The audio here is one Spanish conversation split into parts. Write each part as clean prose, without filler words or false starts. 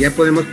ya podemos...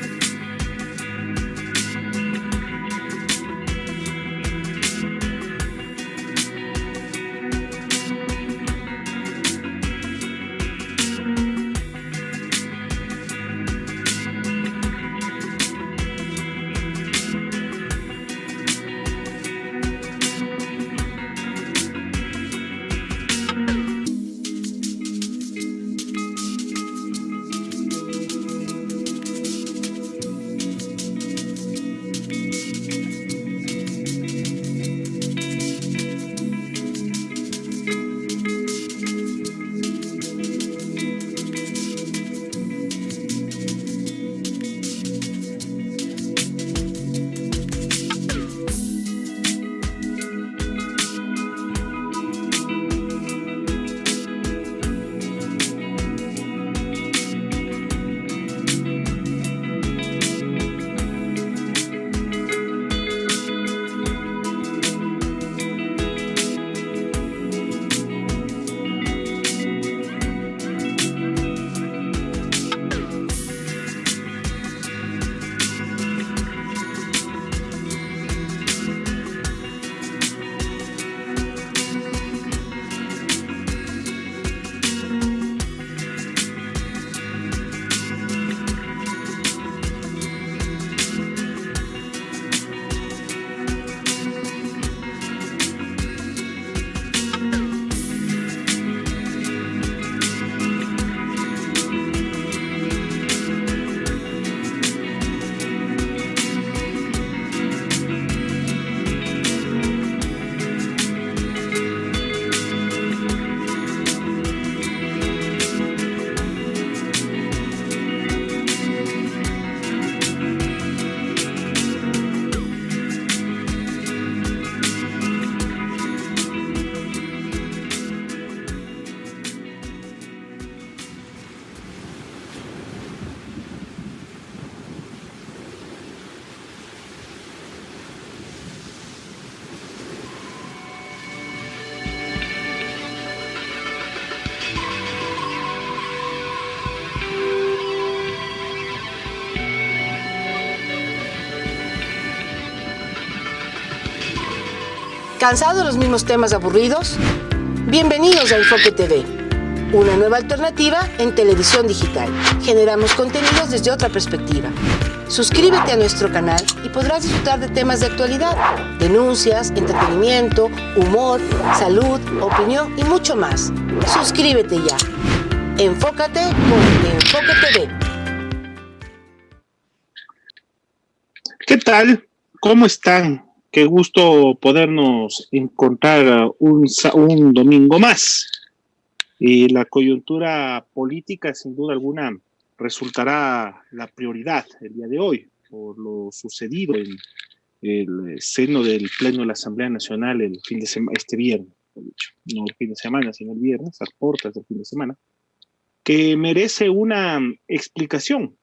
¿Cansados de los mismos temas aburridos? Bienvenidos a Enfoque TV, una nueva alternativa en televisión digital. Generamos contenidos desde otra perspectiva. Suscríbete a nuestro canal y podrás disfrutar de temas de actualidad, denuncias, entretenimiento, humor, salud, opinión y mucho más. Suscríbete ya. Enfócate con Enfoque TV. ¿Qué tal? ¿Cómo están? Qué gusto podernos encontrar un domingo más. Y la coyuntura política, sin duda alguna, resultará la prioridad el día de hoy por lo sucedido en el seno del Pleno de la Asamblea Nacional el fin de semana, este viernes, no el fin de semana, sino el viernes, a puertas del fin de semana, que merece una explicación.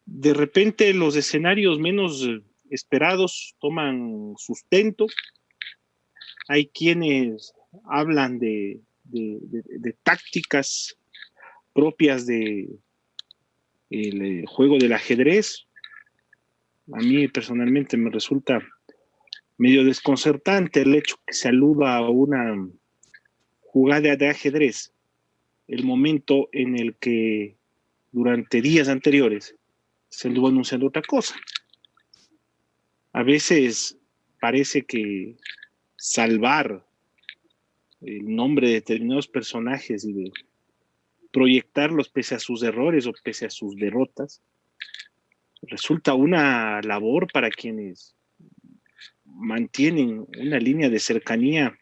De repente los escenarios menos esperados toman sustento. Hay quienes hablan de tácticas propias de el juego del ajedrez. A mí personalmente me resulta medio desconcertante el hecho que se aluda a una jugada de ajedrez, el momento en el que durante días anteriores se anduvo anunciando otra cosa. A veces parece que salvar el nombre de determinados personajes y de proyectarlos pese a sus errores o pese a sus derrotas resulta una labor para quienes mantienen una línea de cercanía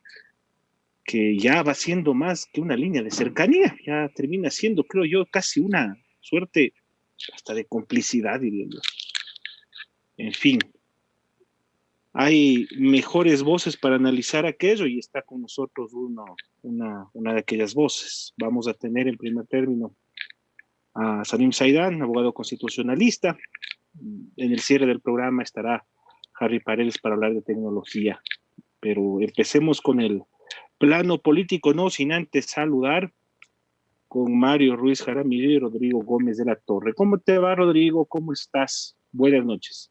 que ya va siendo más que una línea de cercanía, ya termina siendo, creo yo, casi una suerte hasta de complicidad, diría yo. En fin, hay mejores voces para analizar aquello y está con nosotros una de aquellas voces. Vamos a tener en primer término a Salim Saidán, abogado constitucionalista. En el cierre del programa estará Harry Paredes para hablar de tecnología. Pero empecemos con el plano político, no sin antes saludar con Mario Ruiz Jaramillo y Rodrigo Gómez de la Torre. ¿Cómo te va, Rodrigo? ¿Cómo estás? Buenas noches.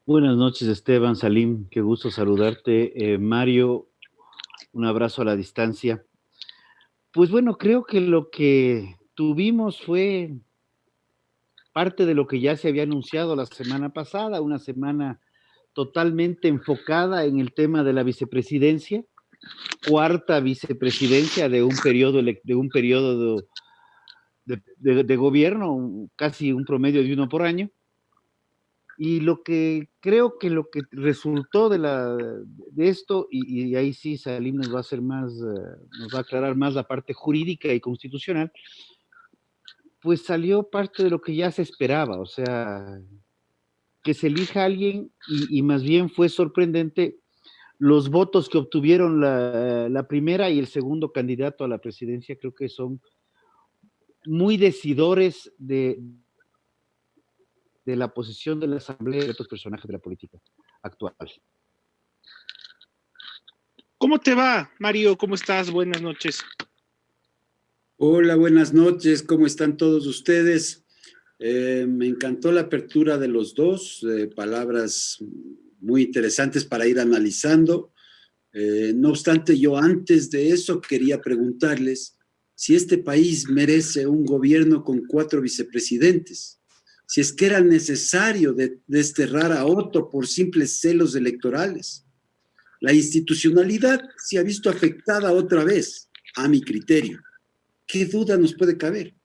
Buenas noches, Esteban, Salim, qué gusto saludarte. Mario, un abrazo a la distancia. Pues bueno, creo que lo que tuvimos fue parte de lo que ya se había anunciado la semana pasada, una semana totalmente enfocada en el tema de la vicepresidencia, cuarta vicepresidencia de un periodo de gobierno, casi un promedio de uno por año. Y lo que creo que lo que resultó de esto, y ahí sí Salim nos va a hacer más, nos va a aclarar más la parte jurídica y constitucional, pues salió parte de lo que ya se esperaba, o sea, que se elija a alguien y más bien fue sorprendente los votos que obtuvieron la primera y el segundo candidato a la presidencia, creo que son muy decidores de la posición de la Asamblea y de otros personajes de la política actual. ¿Cómo te va, Mario? ¿Cómo estás? Buenas noches. Hola, buenas noches. ¿Cómo están todos ustedes? Me encantó la apertura de los dos, palabras muy interesantes para ir analizando. No obstante, yo antes de eso quería preguntarles si este país merece un gobierno con 4 vicepresidentes, si es que era necesario desterrar a Otto por simples celos electorales. La institucionalidad se ha visto afectada otra vez, a mi criterio. ¿Qué duda nos puede caber?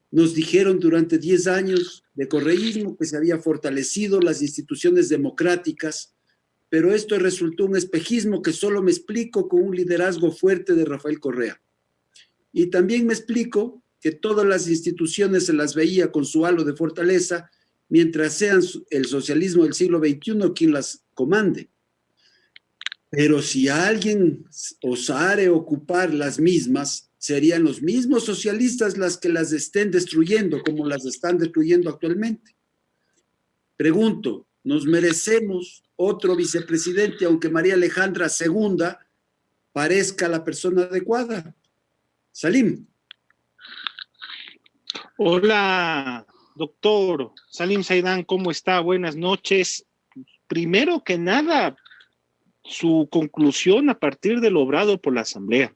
Nos dijeron durante 10 años de correísmo que se había fortalecido las instituciones democráticas, pero esto resultó un espejismo que solo me explico con un liderazgo fuerte de Rafael Correa. Y también me explico que todas las instituciones se las veía con su halo de fortaleza, mientras sean el socialismo del siglo XXI quien las comande. Pero si alguien osare ocupar las mismas, serían los mismos socialistas las que las estén destruyendo, como las están destruyendo actualmente. Pregunto, ¿nos merecemos otro vicepresidente, aunque María Alejandra II parezca la persona adecuada? Salim. Hola, doctor Salim Saidán, ¿cómo está? Buenas noches. Primero que nada, su conclusión a partir del obrado por la Asamblea.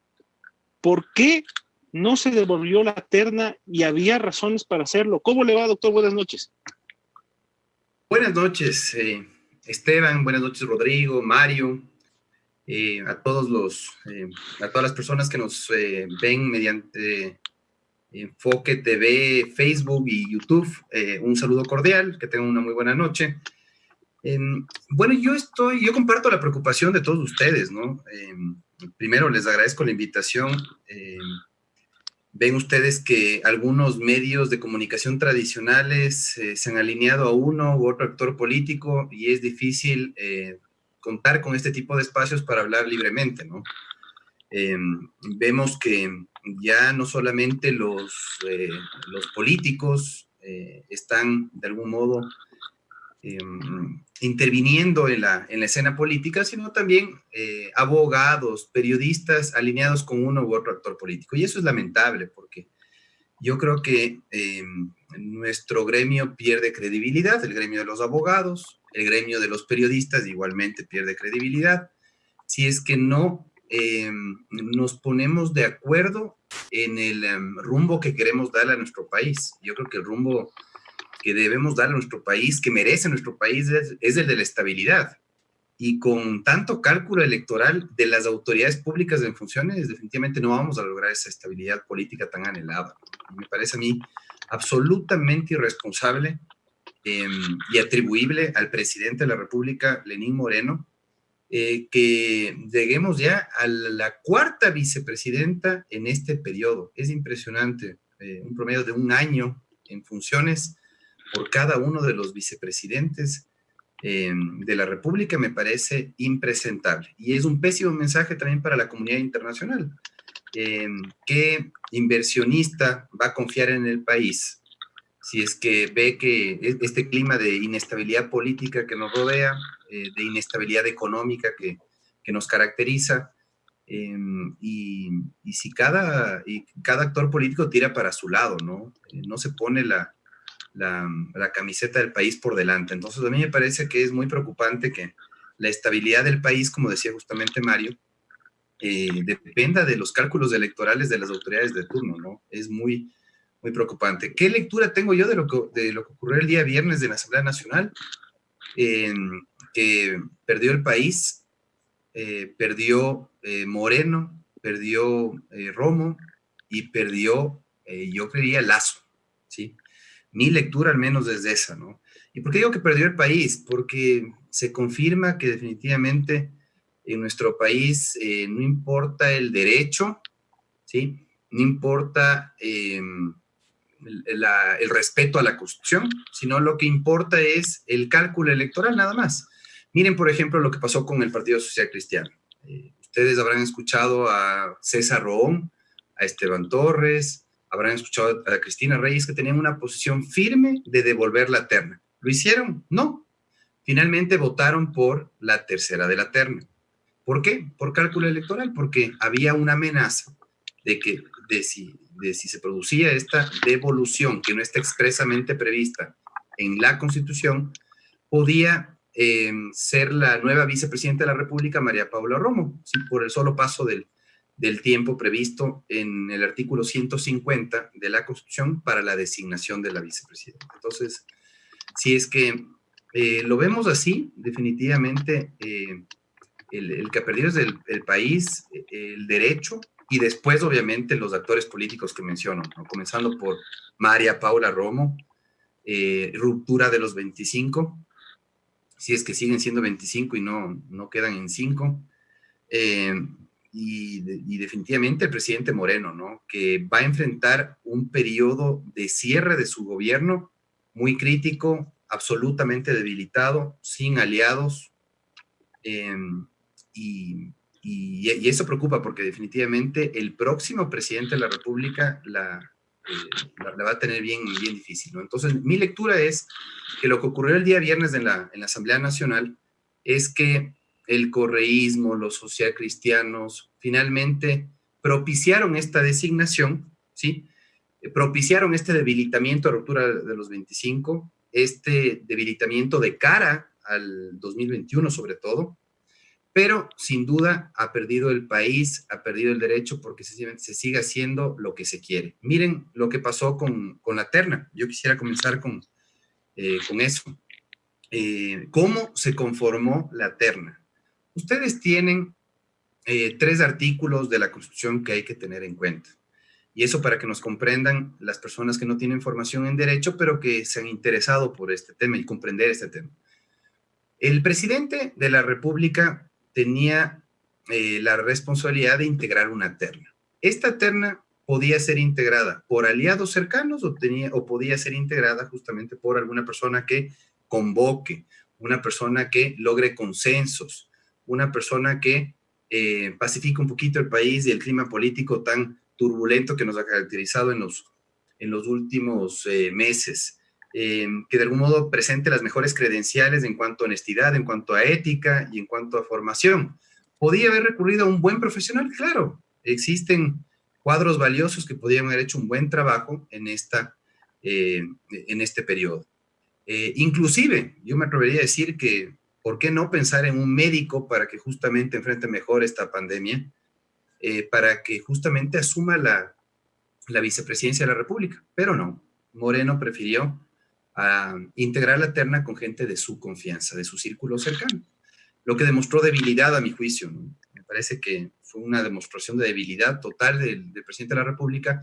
¿Por qué no se devolvió la terna y había razones para hacerlo? ¿Cómo le va, doctor? Buenas noches. Buenas noches, Esteban. Buenas noches, Rodrigo, Mario. A todas las personas que nos ven mediante Enfoque TV, Facebook y YouTube, un saludo cordial, que tengan una muy buena noche. Bueno, yo comparto la preocupación de todos ustedes, ¿no? Primero, les agradezco la invitación. Ven ustedes que algunos medios de comunicación tradicionales se han alineado a uno u otro actor político y es difícil contar con este tipo de espacios para hablar libremente, ¿no? Vemos que ya no solamente los políticos están de algún modo interviniendo en la escena política, sino también abogados, periodistas alineados con uno u otro actor político. Y eso es lamentable porque yo creo que nuestro gremio pierde credibilidad, el gremio de los abogados, el gremio de los periodistas igualmente pierde credibilidad, si es que no nos ponemos de acuerdo en el rumbo que queremos darle a nuestro país. Yo creo que el rumbo que debemos darle a nuestro país, que merece nuestro país, es el de la estabilidad. Y con tanto cálculo electoral de las autoridades públicas en funciones, definitivamente no vamos a lograr esa estabilidad política tan anhelada. Me parece a mí absolutamente irresponsable y atribuible al presidente de la República, Lenín Moreno, que lleguemos ya a la 4ª vicepresidenta en este periodo. Es impresionante, un promedio de un año en funciones por cada uno de los vicepresidentes de la República. Me parece impresentable. Y es un pésimo mensaje también para la comunidad internacional. ¿Qué inversionista va a confiar en el país si es que ve que este clima de inestabilidad política que nos rodea, de inestabilidad económica que nos caracteriza, y si cada actor político tira para su lado, ¿no? No se pone la camiseta del país por delante. Entonces, a mí me parece que es muy preocupante que la estabilidad del país, como decía justamente Mario, dependa de los cálculos electorales de las autoridades de turno, ¿no? Es muy, muy preocupante. ¿Qué lectura tengo yo de lo que ocurrió el día viernes de la Asamblea Nacional? Que perdió el país, perdió Moreno, perdió Romo y perdió, yo creería, Lazo, ¿sí? Mi lectura al menos desde esa, ¿no? ¿Y por qué digo que perdió el país? Porque se confirma que definitivamente en nuestro país no importa el derecho, ¿sí? No importa el respeto a la Constitución, sino lo que importa es el cálculo electoral nada más. Miren, por ejemplo, lo que pasó con el Partido Social Cristiano. Ustedes habrán escuchado a César Roón, a Esteban Torres, habrán escuchado a Cristina Reyes, que tenían una posición firme de devolver la terna. ¿Lo hicieron? No. Finalmente votaron por la tercera de la terna. ¿Por qué? Por cálculo electoral, porque había una amenaza de si se producía esta devolución que no está expresamente prevista en la Constitución, podía ser la nueva vicepresidenta de la República, María Paula Romo, ¿sí? Por el solo paso del tiempo previsto en el artículo 150 de la Constitución para la designación de la vicepresidenta. Entonces, si es que lo vemos así, definitivamente el que ha perdido es el país, el derecho, y después, obviamente, los actores políticos que menciono, ¿no? Comenzando por María Paula Romo, ruptura de los 25, si es que siguen siendo 25 y no quedan en 5, y definitivamente el presidente Moreno, ¿no? Que va a enfrentar un periodo de cierre de su gobierno muy crítico, absolutamente debilitado, sin aliados, y eso preocupa porque definitivamente el próximo presidente de la República la va a tener bien difícil, ¿no? Entonces, mi lectura es que lo que ocurrió el día viernes en la Asamblea Nacional es que el correísmo, los socialcristianos, finalmente propiciaron esta designación, ¿sí? Propiciaron este debilitamiento, ruptura de los 25, este debilitamiento de cara al 2021 sobre todo, pero sin duda ha perdido el país, ha perdido el derecho porque se sigue haciendo lo que se quiere. Miren lo que pasó con la terna. Yo quisiera comenzar con eso. ¿Cómo se conformó la terna? Ustedes tienen 3 artículos de la Constitución que hay que tener en cuenta. Y eso para que nos comprendan las personas que no tienen formación en derecho, pero que se han interesado por este tema y comprender este tema. El presidente de la República tenía la responsabilidad de integrar una terna. Esta terna podía ser integrada por aliados cercanos o podía ser integrada justamente por alguna persona que convoque, una persona que logre consensos, una persona que pacifique un poquito el país y el clima político tan turbulento que nos ha caracterizado en los últimos meses. Que de algún modo presente las mejores credenciales en cuanto a honestidad, en cuanto a ética y en cuanto a formación. ¿Podía haber recurrido a un buen profesional? Claro, existen cuadros valiosos que podían haber hecho un buen trabajo en este periodo. Inclusive, yo me atrevería a decir que, ¿por qué no pensar en un médico para que justamente enfrente mejor esta pandemia, para que justamente asuma la vicepresidencia de la República? Pero no, Moreno prefirió a integrar la terna con gente de su confianza, de su círculo cercano, lo que demostró debilidad a mi juicio, ¿no? Me parece que fue una demostración de debilidad total del presidente de la República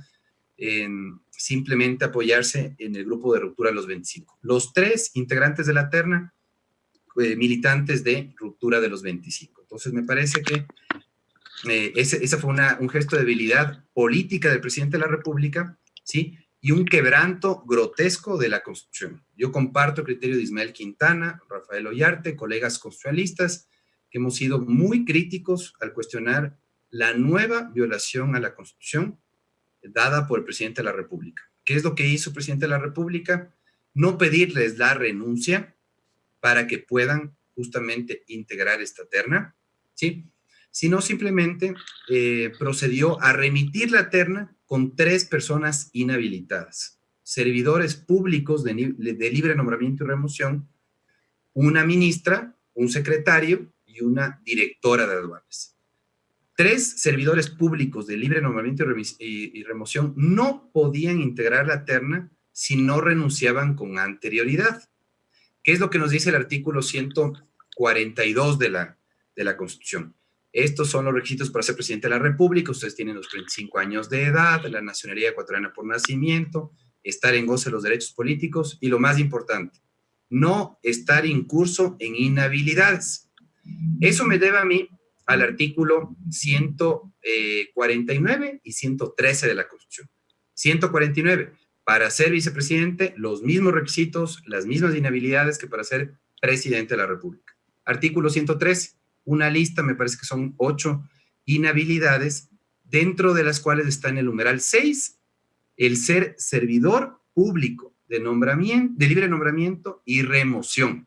en simplemente apoyarse en el grupo de ruptura de los 25. Los 3 integrantes de la terna, militantes de ruptura de los 25. Entonces me parece que ese fue un gesto de debilidad política del presidente de la República, ¿sí? Y un quebranto grotesco de la Constitución. Yo comparto el criterio de Ismael Quintana, Rafael Ollarte, colegas constitucionalistas, que hemos sido muy críticos al cuestionar la nueva violación a la Constitución dada por el presidente de la República. ¿Qué es lo que hizo el presidente de la República? No pedirles la renuncia para que puedan justamente integrar esta terna, ¿sí? sino simplemente procedió a remitir la terna con 3 personas inhabilitadas, servidores públicos de libre nombramiento y remoción, una ministra, un secretario y una directora de aduanas. 3 servidores públicos de libre nombramiento y remoción no podían integrar la terna si no renunciaban con anterioridad. ¿Qué es lo que nos dice el artículo 142 de la Constitución? Estos son los requisitos para ser presidente de la República. Ustedes tienen los 35 años de edad, la nacionalidad ecuatoriana por nacimiento, estar en goce de los derechos políticos y, lo más importante, no estar incurso en inhabilidades. Eso me debe a mí al artículo 149 y 113 de la Constitución. 149, para ser vicepresidente, los mismos requisitos, las mismas inhabilidades que para ser presidente de la República. Artículo 113, una lista, me parece que son 8 inhabilidades, dentro de las cuales está en el numeral 6, el ser servidor público de libre nombramiento y remoción.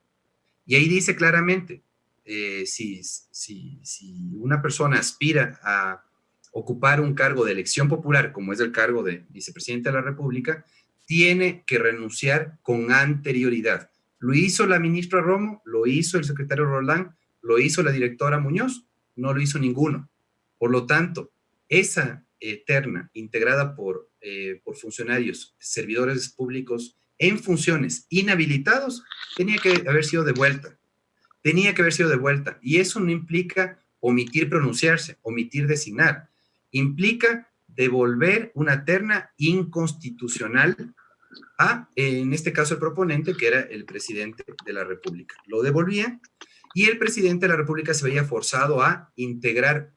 Y ahí dice claramente, si una persona aspira a ocupar un cargo de elección popular, como es el cargo de vicepresidente de la República, tiene que renunciar con anterioridad. Lo hizo la ministra Romo, lo hizo el secretario Roldán, lo hizo la directora Muñoz, no lo hizo ninguno. Por lo tanto, esa terna integrada por funcionarios, servidores públicos en funciones inhabilitados, tenía que haber sido devuelta. Y eso no implica omitir pronunciarse, omitir designar. Implica devolver una terna inconstitucional a, en este caso, el proponente, que era el presidente de la República. Lo devolvía y el presidente de la República se veía forzado a integrar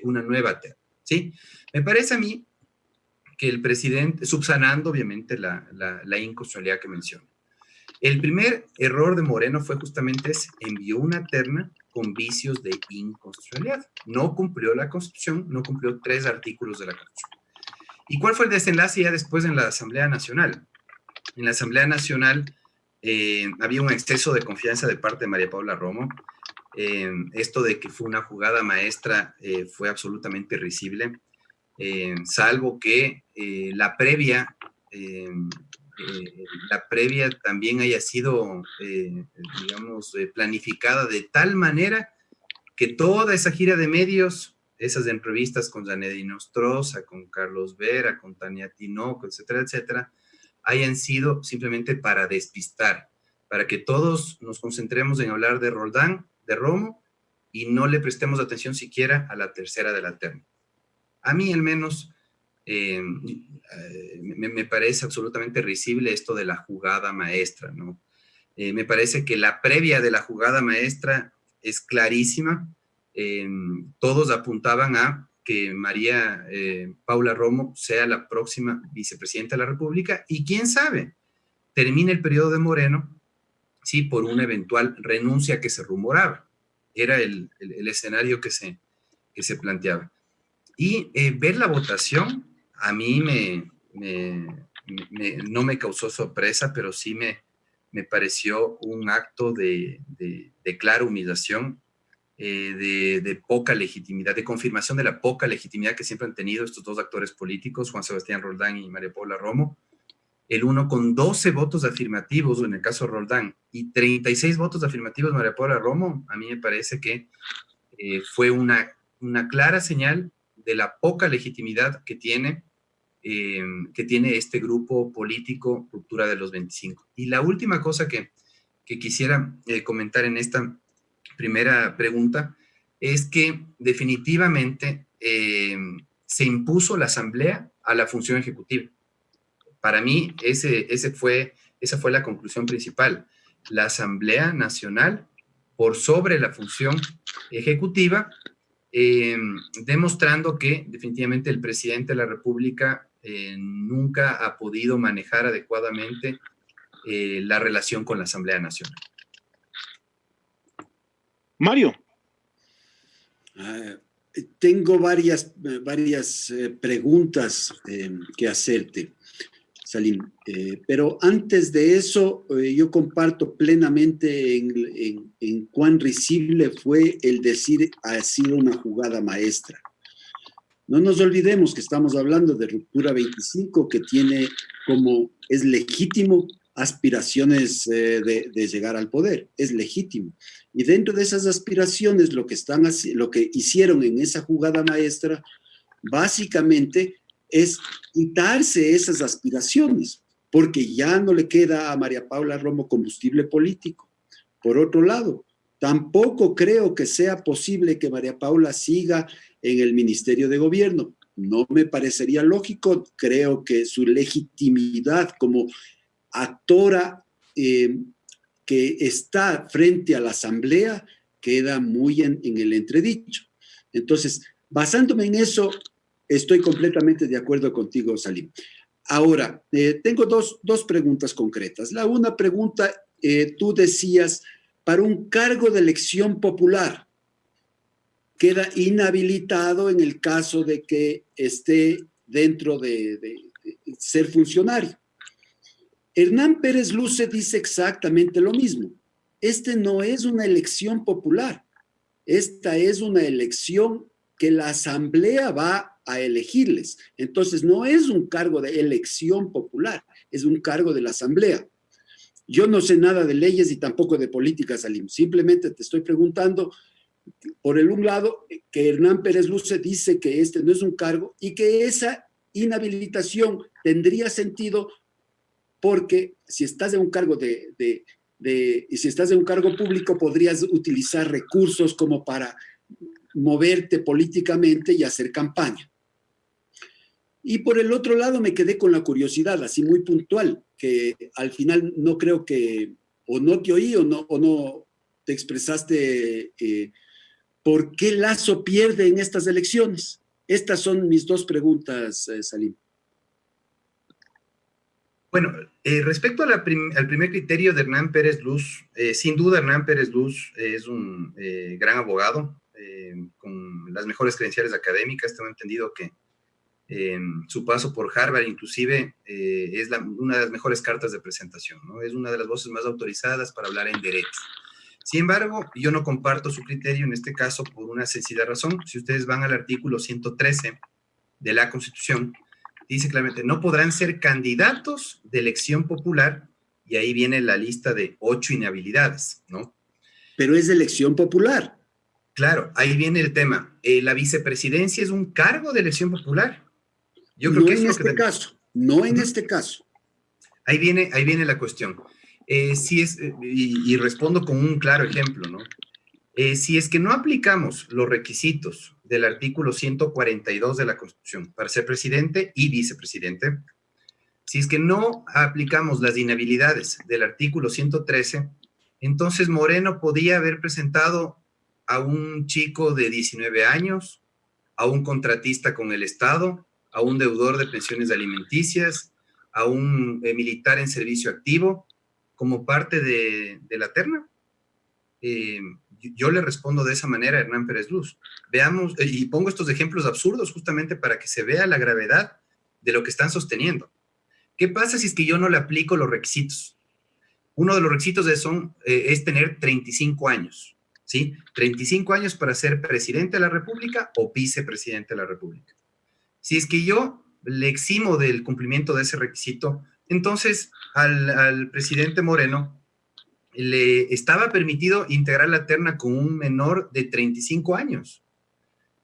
una nueva terna, ¿sí? Me parece a mí que el presidente, subsanando obviamente la inconstitucionalidad que menciono, el primer error de Moreno fue justamente ese: envió una terna con vicios de inconstitucionalidad. No cumplió la Constitución, no cumplió 3 artículos de la Constitución. ¿Y cuál fue el desenlace ya después en la Asamblea Nacional? En la Asamblea Nacional había un exceso de confianza de parte de María Paula Romo. Esto de que fue una jugada maestra fue absolutamente risible, salvo que la previa también haya sido, planificada de tal manera que toda esa gira de medios, esas entrevistas con Janet Nostroza, con Carlos Vera, con Tania Tinoco, etcétera, etcétera, hayan sido simplemente para despistar, para que todos nos concentremos en hablar de Roldán, de Romo, y no le prestemos atención siquiera a la tercera de la terna. A mí, al menos, me parece absolutamente risible esto de la jugada maestra, ¿no? Me parece que la previa de la jugada maestra es clarísima. Todos apuntaban a que María Paula Romo sea la próxima vicepresidenta de la República, y quién sabe, termine el periodo de Moreno, sí, por una eventual renuncia que se rumoraba. Era el escenario que se planteaba. Y ver la votación, a mí no me causó sorpresa, pero sí me pareció un acto de clara humillación, de poca legitimidad, de confirmación de la poca legitimidad que siempre han tenido estos 2 actores políticos, Juan Sebastián Roldán y María Paula Romo. El uno con 12 votos afirmativos, en el caso de Roldán, y 36 votos afirmativos María Paula Romo. A mí me parece que fue una clara señal de la poca legitimidad que tiene este grupo político Ruptura de los 25. Y la última cosa que quisiera comentar en esta primera pregunta es que definitivamente se impuso la Asamblea a la función ejecutiva. Para mí, esa fue la conclusión principal. La Asamblea Nacional por sobre la función ejecutiva, demostrando que definitivamente el presidente de la República nunca ha podido manejar adecuadamente la relación con la Asamblea Nacional. Mario. Tengo varias preguntas que hacerte. Salim. Pero antes de eso, yo comparto plenamente en cuán risible fue el decir ha sido una jugada maestra. No nos olvidemos que estamos hablando de Ruptura 25, que tiene como, es legítimo, aspiraciones de llegar al poder, es legítimo. Y dentro de esas aspiraciones, lo que hicieron en esa jugada maestra, básicamente es quitarse esas aspiraciones, porque ya no le queda a María Paula Romo combustible político. Por otro lado, tampoco creo que sea posible que María Paula siga en el Ministerio de Gobierno. No me parecería lógico. Creo que su legitimidad como actora que está frente a la Asamblea queda muy en el entredicho. Entonces, basándome en eso, estoy completamente de acuerdo contigo, Salim. Ahora, tengo dos preguntas concretas. La una pregunta, tú decías, para un cargo de elección popular, queda inhabilitado en el caso de que esté dentro de ser funcionario. Hernán Pérez Luce dice exactamente lo mismo. Este no es una elección popular. Esta es una elección que la Asamblea va a elegirles. Entonces, no es un cargo de elección popular, es un cargo de la Asamblea. Yo no sé nada de leyes y tampoco de política, Salim. Simplemente te estoy preguntando, por el un lado, que Hernán Pérez Luce dice que este no es un cargo y que esa inhabilitación tendría sentido porque si estás en un cargo y si estás en un cargo público podrías utilizar recursos como para moverte políticamente y hacer campaña. Y por el otro lado me quedé con la curiosidad, así muy puntual, que al final no creo que, o no te oí o no te expresaste por qué Lasso pierde en estas elecciones. Estas son mis dos preguntas, Salim. Bueno, respecto al primer criterio de Hernán Pérez Luz, sin duda Hernán Pérez Luz es un gran abogado, con las mejores credenciales académicas. Tengo entendido que su paso por Harvard inclusive es una de las mejores cartas de presentación, ¿no? Es una de las voces más autorizadas para hablar en derecho. Sin embargo, yo no comparto su criterio en este caso por una sencilla razón. Si ustedes van al artículo 113 de la Constitución, dice claramente, no podrán ser candidatos de elección popular, y ahí viene la lista de 8 inhabilidades, ¿no? Pero es de elección popular. Claro, ahí viene el tema. La vicepresidencia es un cargo de elección popular. Yo creo no que en es este caso, no en este caso. Ahí viene la cuestión. Y respondo con un claro ejemplo, ¿no? Si es que no aplicamos los requisitos del artículo 142 de la Constitución para ser presidente y vicepresidente, si es que no aplicamos las inhabilidades del artículo 113, entonces Moreno podía haber presentado a un chico de 19 años, a un contratista con el Estado, a un deudor de pensiones alimenticias, a un militar en servicio activo, como parte de la terna. Yo le respondo de esa manera a Hernán Pérez Luz. Veamos, y pongo estos ejemplos absurdos justamente para que se vea la gravedad de lo que están sosteniendo. ¿Qué pasa si es que yo no le aplico los requisitos? Uno de los requisitos es tener 35 años, ¿sí? 35 años para ser presidente de la República o vicepresidente de la República. Si es que yo le eximo del cumplimiento de ese requisito, entonces al presidente Moreno le estaba permitido integrar la terna con un menor de 35 años.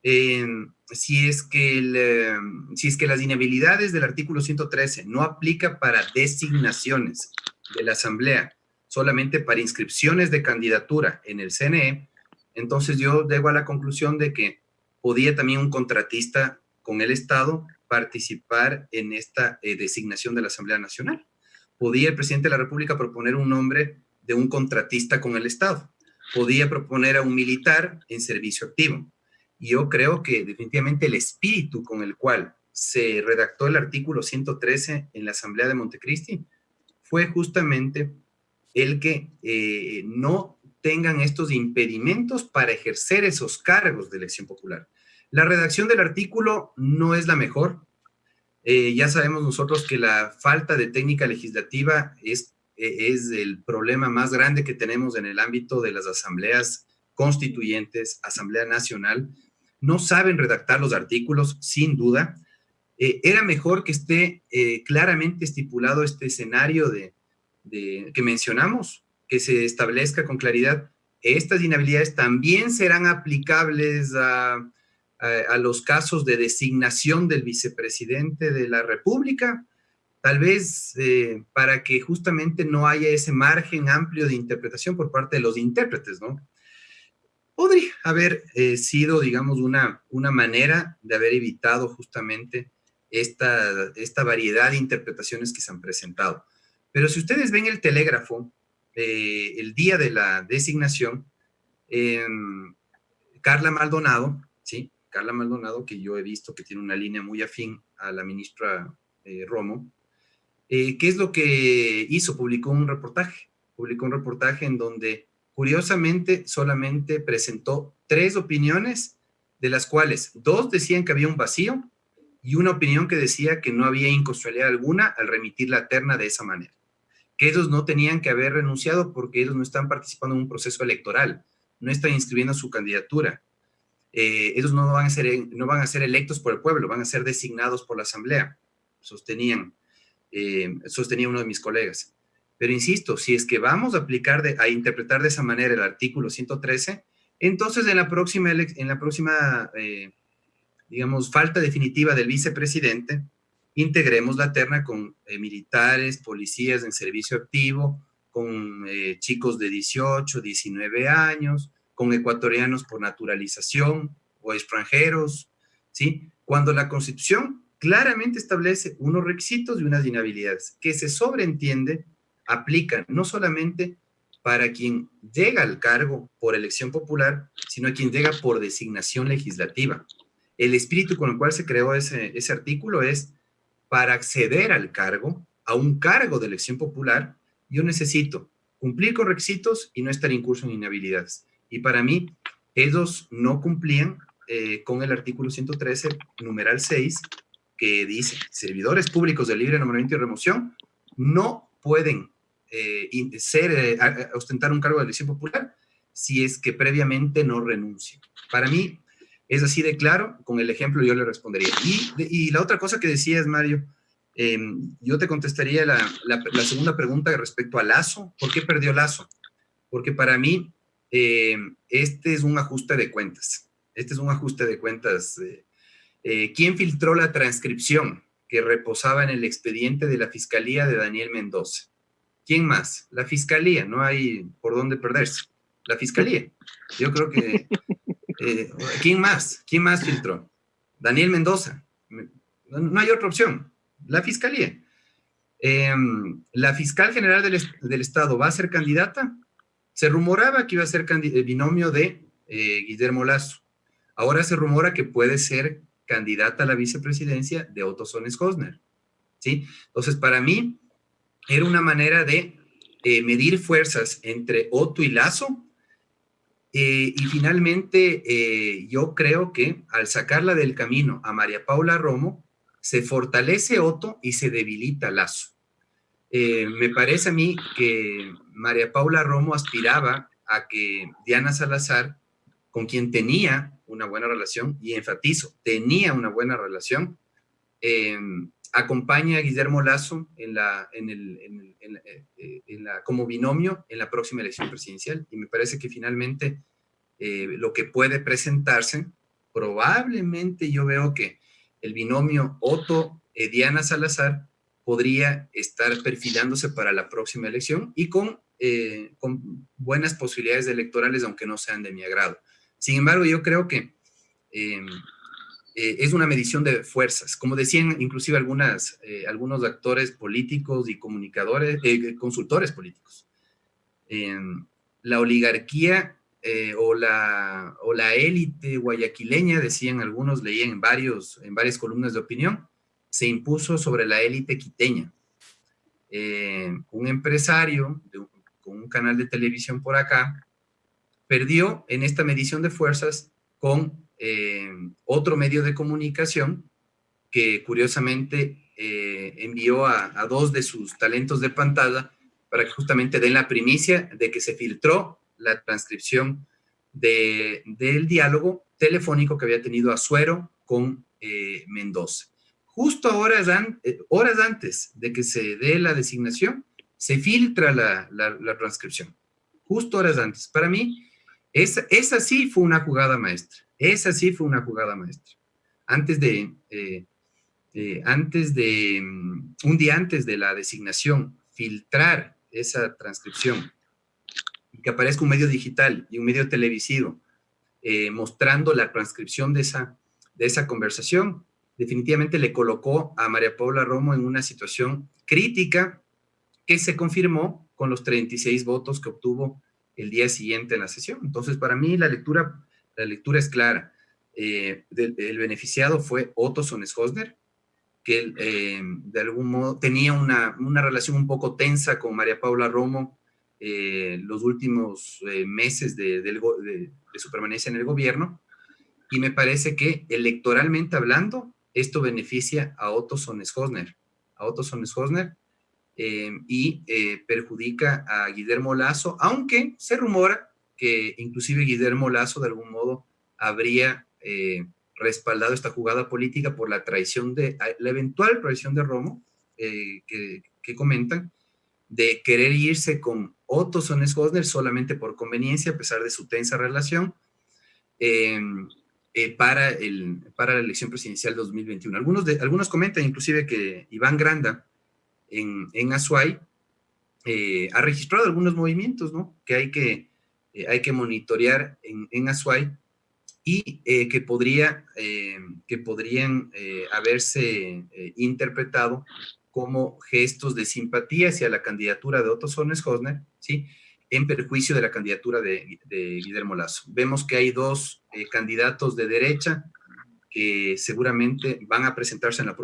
Si es que las inhabilidades del artículo 113 no aplica para designaciones de la Asamblea, solamente para inscripciones de candidatura en el CNE, entonces yo llego a la conclusión de que podía también un contratista con el Estado participar en esta designación de la Asamblea Nacional. Podía el presidente de la República proponer un nombre de un contratista con el Estado. Podía proponer a un militar en servicio activo. Y yo creo que definitivamente el espíritu con el cual se redactó el artículo 113 en la Asamblea de Montecristi fue justamente el que no tengan estos impedimentos para ejercer esos cargos de elección popular. La redacción del artículo no es la mejor. Ya sabemos nosotros que la falta de técnica legislativa es el problema más grande que tenemos en el ámbito de las asambleas constituyentes, Asamblea Nacional. No saben redactar los artículos, sin duda. Era mejor que esté claramente estipulado este escenario que mencionamos, que se establezca con claridad. Estas inhabilidades también serán aplicables a los casos de designación del vicepresidente de la República, tal vez para que justamente no haya ese margen amplio de interpretación por parte de los intérpretes, ¿no? Podría haber sido, digamos, una manera de haber evitado justamente esta variedad de interpretaciones que se han presentado. Pero si ustedes ven el telégrafo, el día de la designación, Carla Maldonado, ¿sí? Carla Maldonado, que yo he visto que tiene una línea muy afín a la ministra Romo, ¿qué es lo que hizo? Publicó un reportaje en donde, curiosamente, solamente presentó 3 opiniones, de las cuales 2 decían que había un vacío y una opinión que decía que no había inconstitucionalidad alguna al remitir la terna de esa manera, que ellos no tenían que haber renunciado porque ellos no están participando en un proceso electoral, no están inscribiendo su candidatura. Ellos no van a ser electos por el pueblo, van a ser designados por la Asamblea, sostenía uno de mis colegas. Pero insisto, si es que vamos a interpretar de esa manera el artículo 113, entonces en la próxima digamos, falta definitiva del vicepresidente, integremos la terna con militares, policías en servicio activo, con chicos de 18, 19 años, con ecuatorianos por naturalización o extranjeros, ¿sí? Cuando la Constitución claramente establece unos requisitos y unas inhabilidades que se sobreentiende aplican no solamente para quien llega al cargo por elección popular, sino a quien llega por designación legislativa. El espíritu con el cual se creó ese artículo es: para acceder al cargo, a un cargo de elección popular, yo necesito cumplir con requisitos y no estar incurso en inhabilidades. Y para mí, ellos no cumplían con el artículo 113, numeral 6, que dice: servidores públicos de libre nombramiento y remoción no pueden ostentar un cargo de elección popular si es que previamente no renuncian. Para mí, es así de claro. Con el ejemplo yo le respondería. Y la otra cosa que decías, Mario, yo te contestaría la segunda pregunta respecto a Lasso. ¿Por qué perdió Lasso? Porque para mí este es un ajuste de cuentas. ¿Quién filtró la transcripción que reposaba en el expediente de la Fiscalía de Daniel Mendoza? ¿Quién más? La Fiscalía, no hay por dónde perderse. La Fiscalía. Yo creo que... ¿Quién más? ¿Quién más filtró? Daniel Mendoza. No hay otra opción. La Fiscalía. La Fiscal General del Estado va a ser candidata. Se rumoraba que iba a ser binomio de Guillermo Lasso. Ahora se rumora que puede ser candidata a la vicepresidencia de Otto Sones Hosner, ¿sí? Entonces, para mí, era una manera de medir fuerzas entre Otto y Lasso. Y finalmente, yo creo que al sacarla del camino a María Paula Romo, se fortalece Otto y se debilita Lasso. Me parece a mí que María Paula Romo aspiraba a que Diana Salazar, con quien tenía una buena relación, y enfatizo, tenía una buena relación, acompañe a Guillermo Lasso como binomio en la próxima elección presidencial. Y me parece que finalmente lo que puede presentarse, probablemente yo veo que el binomio Otto-Diana Salazar podría estar perfilándose para la próxima elección y con buenas posibilidades electorales, aunque no sean de mi agrado. Sin embargo, yo creo que es una medición de fuerzas. Como decían inclusive algunos actores políticos y comunicadores, consultores políticos. La oligarquía o la élite guayaquileña, decían algunos, leían en varias columnas de opinión, se impuso sobre la élite quiteña. Un empresario con un canal de televisión por acá perdió en esta medición de fuerzas con otro medio de comunicación que curiosamente envió a dos de sus talentos de pantalla para que justamente den la primicia de que se filtró la transcripción del diálogo telefónico que había tenido Asuero con Mendoza. Justo horas antes de que se dé la designación, se filtra la transcripción. Justo horas antes. Para mí, esa sí fue una jugada maestra. Esa sí fue una jugada maestra. Antes de un día antes de la designación, filtrar esa transcripción y que aparezca un medio digital y un medio televisivo mostrando la transcripción de esa conversación, definitivamente le colocó a María Paula Romo en una situación crítica que se confirmó con los 36 votos que obtuvo el día siguiente en la sesión. Entonces, para mí la lectura es clara. El beneficiado fue Otto Sones-Hosner, que de algún modo tenía una relación un poco tensa con María Paula Romo los últimos meses de su permanencia en el gobierno, y me parece que electoralmente hablando, esto beneficia a Otto Sones-Hosner, y perjudica a Guillermo Lasso, aunque se rumora que inclusive Guillermo Lasso de algún modo habría respaldado esta jugada política por la eventual traición de Romo, que comentan, de querer irse con Otto Sones-Hosner solamente por conveniencia, a pesar de su tensa relación, para la elección presidencial 2021. Algunos comentan inclusive que Iván Granda en Azuay ha registrado algunos movimientos, ¿no?, que hay que monitorear en Azuay, y que podrían haberse interpretado como gestos de simpatía hacia la candidatura de Otto Sones-Hosner, ¿sí?, en perjuicio de la candidatura de Guillermo Lasso. Vemos que hay dos candidatos de derecha que seguramente van a presentarse en la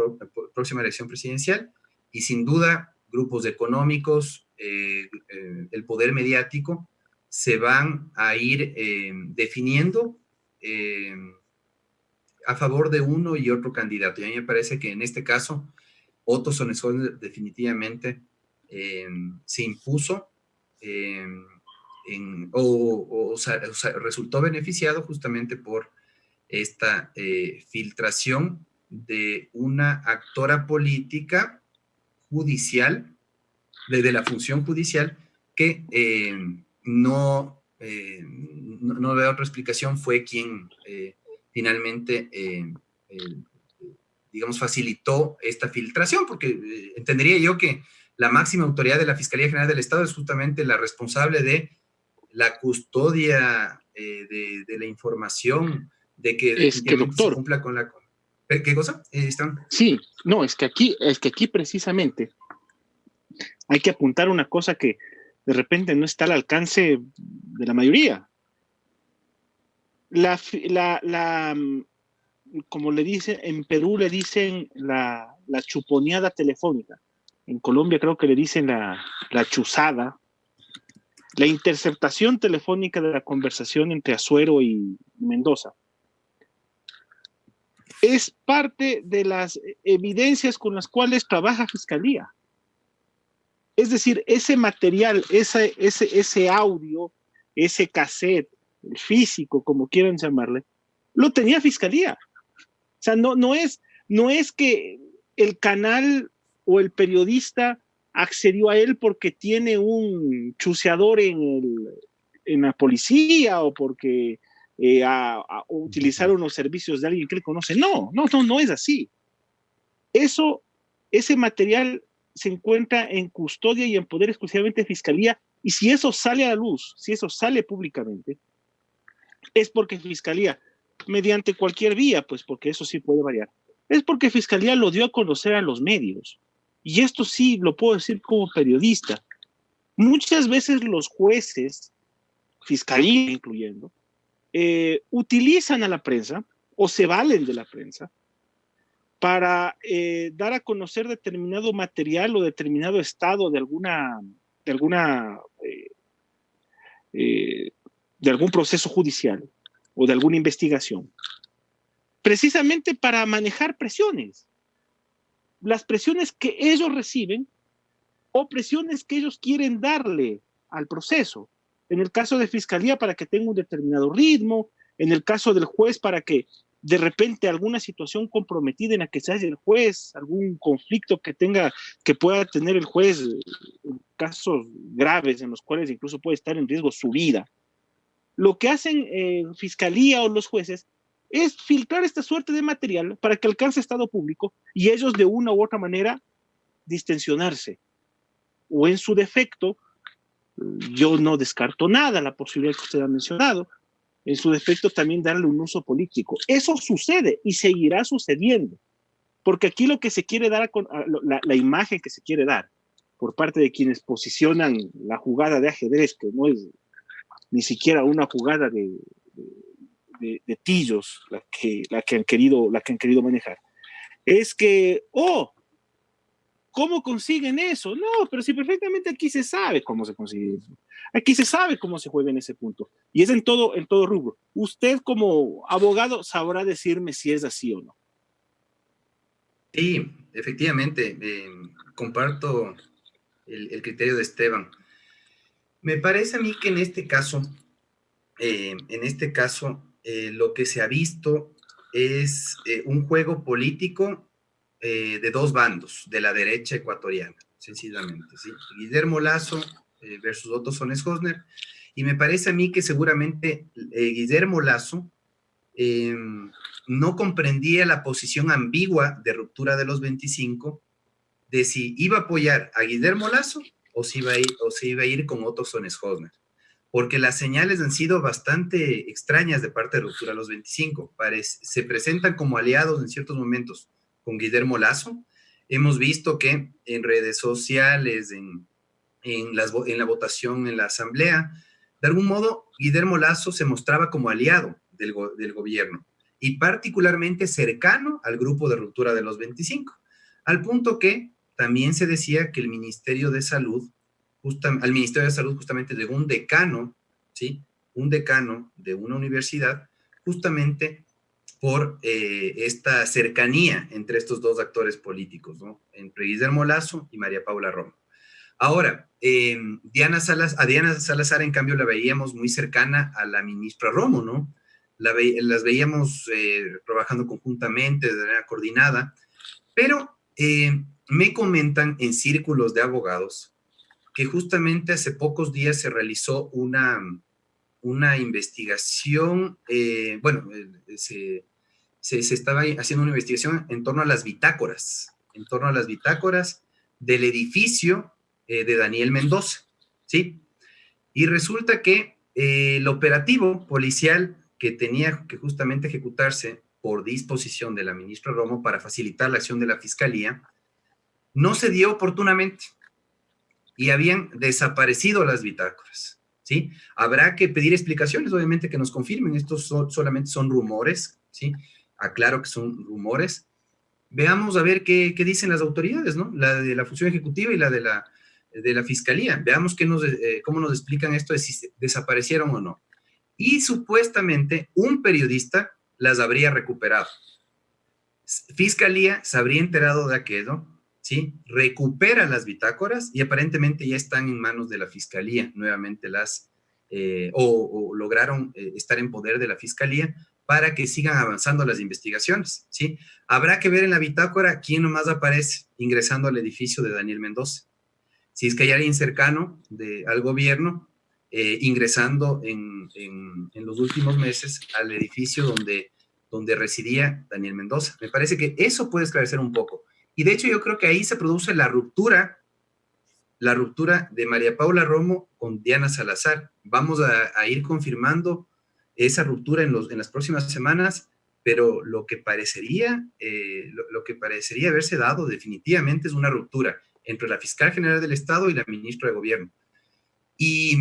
próxima elección presidencial, y sin duda grupos económicos, el poder mediático, se van a ir definiendo a favor de uno y otro candidato. Y a mí me parece que en este caso Otto Sones-Hosner definitivamente se impuso o sea, resultó beneficiado justamente por esta filtración de una actora política judicial, de la función judicial, que no veo otra explicación, fue quien finalmente, digamos, facilitó esta filtración, porque entendería yo que la máxima autoridad de la Fiscalía General del Estado es justamente la responsable de la custodia de la información, de que doctor, se cumpla con la... ¿Qué cosa? Sí, no, es que aquí precisamente hay que apuntar una cosa que de repente no está al alcance de la mayoría. Como le dicen, en Perú le dicen la chuponeada telefónica. En Colombia creo que le dicen la chuzada. La interceptación telefónica de la conversación entre Asuero y Mendoza es parte de las evidencias con las cuales trabaja Fiscalía. Es decir, ese material, ese audio, ese cassette, el físico, como quieran llamarle, lo tenía Fiscalía. O sea, no es que el canal o el periodista accedió a él porque tiene un chuceador en la policía o porque utilizaron los servicios de alguien que él conoce. No es así. Ese material se encuentra en custodia y en poder exclusivamente de Fiscalía, y si eso sale a la luz, si eso sale públicamente, es porque Fiscalía, mediante cualquier vía, pues porque eso sí puede variar, es porque Fiscalía lo dio a conocer a los medios. Y esto sí lo puedo decir como periodista. Muchas veces los jueces, Fiscalía incluyendo, utilizan a la prensa o se valen de la prensa para dar a conocer determinado material o determinado estado de algún proceso judicial o de alguna investigación, precisamente para manejar presiones. las presiones que ellos reciben o presiones que ellos quieren darle al proceso. En el caso de fiscalía, para que tenga un determinado ritmo, en el caso del juez, para que de repente alguna situación comprometida en la que se haya el juez, algún conflicto que pueda tener el juez, casos graves en los cuales incluso puede estar en riesgo su vida. Lo que hacen fiscalía o los jueces es filtrar esta suerte de material para que alcance estado público y ellos de una u otra manera distensionarse. O en su defecto, yo no descarto nada, la posibilidad que usted ha mencionado, en su defecto también darle un uso político. Eso sucede y seguirá sucediendo, porque aquí lo que se quiere dar, la imagen que se quiere dar por parte de quienes posicionan la jugada de ajedrez, que no es ni siquiera una jugada de tillos la que han querido manejar, es que, ¿cómo consiguen eso? No, pero si perfectamente aquí se sabe cómo se consigue eso. Aquí se sabe cómo se juega en ese punto. Y es en todo rubro. Usted como abogado sabrá decirme si es así o no. Sí, efectivamente. Comparto el criterio de Esteban. Me parece a mí que en este caso, lo que se ha visto es un juego político de dos bandos, de la derecha ecuatoriana, sencillamente, ¿sí? Guillermo Lasso versus Otto Sones-Hosner, y me parece a mí que seguramente Guillermo Lasso no comprendía la posición ambigua de ruptura de los 25, de si iba a apoyar a Guillermo Lasso o si iba a ir con Otto Sones-Hosner, porque las señales han sido bastante extrañas de parte de ruptura de los 25. Se presentan como aliados en ciertos momentos con Guillermo Lasso. Hemos visto que en redes sociales, en la votación en la asamblea, de algún modo Guillermo Lasso se mostraba como aliado del gobierno y particularmente cercano al grupo de ruptura de los 25, al punto que también se decía que al Ministerio de Salud justamente llegó un decano, ¿sí? Un decano de una universidad, justamente por esta cercanía entre estos dos actores políticos, ¿no? Entre Guillermo Lasso y María Paula Romo. Ahora, a Diana Salazar, en cambio, la veíamos muy cercana a la ministra Romo, ¿no? Las veíamos trabajando conjuntamente, de manera coordinada, pero me comentan en círculos de abogados que justamente hace pocos días se realizó una investigación, se estaba haciendo una investigación en torno a las bitácoras del edificio de Daniel Mendoza, ¿sí? Y resulta que el operativo policial que tenía que justamente ejecutarse por disposición de la ministra Romo para facilitar la acción de la fiscalía, no se dio oportunamente y habían desaparecido las bitácoras, ¿sí? Habrá que pedir explicaciones, obviamente, que nos confirmen. Estos solamente son rumores, ¿sí? Aclaro que son rumores. Veamos a ver qué dicen las autoridades, ¿no? La de la función ejecutiva y la de la fiscalía. Veamos cómo nos explican esto de si desaparecieron o no. Y supuestamente un periodista las habría recuperado. Fiscalía se habría enterado de aquello, ¿sí? Recupera las bitácoras y aparentemente ya están en manos de la fiscalía, nuevamente o lograron estar en poder de la fiscalía para que sigan avanzando las investigaciones, ¿sí? Habrá que ver en la bitácora quién nomás aparece ingresando al edificio de Daniel Mendoza. Si es que hay alguien cercano al gobierno ingresando en los últimos meses al edificio donde residía Daniel Mendoza. Me parece que eso puede esclarecer un poco. Y de hecho yo creo que ahí se produce la ruptura de María Paula Romo con Diana Salazar. Vamos a ir confirmando esa ruptura en las próximas semanas, pero lo que parecería haberse dado definitivamente es una ruptura entre la fiscal general del Estado y la ministra de Gobierno. Y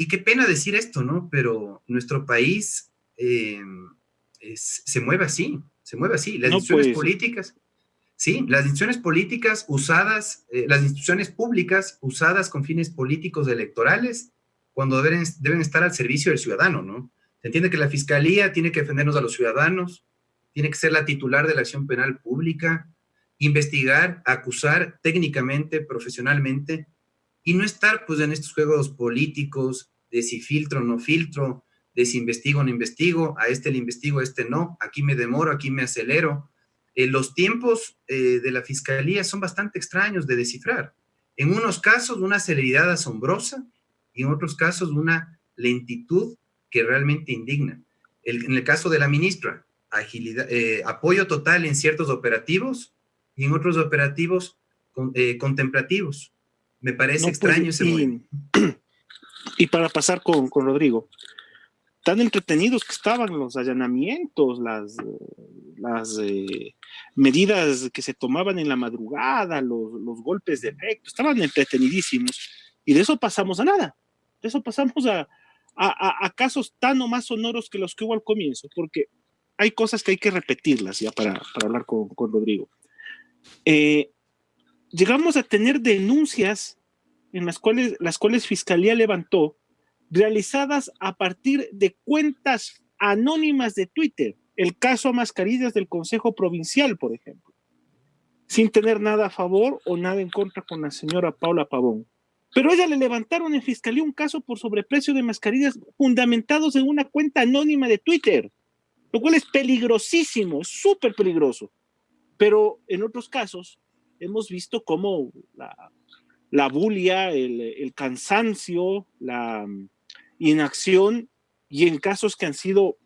qué pena decir esto, ¿no? Pero nuestro país se mueve así. Las decisiones políticas... Sí, las instituciones políticas usadas, las instituciones públicas usadas con fines políticos electorales, cuando deben estar al servicio del ciudadano, ¿no? Se entiende que la fiscalía tiene que defendernos a los ciudadanos, tiene que ser la titular de la acción penal pública investigar, acusar técnicamente, profesionalmente, y no estar pues en estos juegos políticos de si filtro o no filtro, de si investigo o no investigo, a este le investigo, a este no, aquí me demoro, aquí me acelero. Los tiempos de la fiscalía son bastante extraños de descifrar. En unos casos una celeridad asombrosa y en otros casos una lentitud que realmente indigna. En el caso de la ministra, agilidad, apoyo total en ciertos operativos y en otros operativos contemplativos. Me parece No, pues, extraño ese movimiento. y para pasar con Rodrigo, tan entretenidos que estaban los allanamientos, las medidas que se tomaban en la madrugada, los golpes de efecto, estaban entretenidísimos. Y de eso pasamos a nada. De eso pasamos a casos tan o más sonoros que los que hubo al comienzo, porque hay cosas que hay que repetirlas ya para hablar con Rodrigo. Llegamos a tener denuncias en las cuales Fiscalía levantó, realizadas a partir de cuentas anónimas de Twitter. El caso Mascarillas del Consejo Provincial, por ejemplo, sin tener nada a favor o nada en contra con la señora Paula Pavón. Pero a ella le levantaron en Fiscalía un caso por sobreprecio de mascarillas fundamentados en una cuenta anónima de Twitter, lo cual es peligrosísimo, es súper peligroso. Pero en otros casos hemos visto cómo la bulia, el cansancio, la inacción, y en casos que han sido,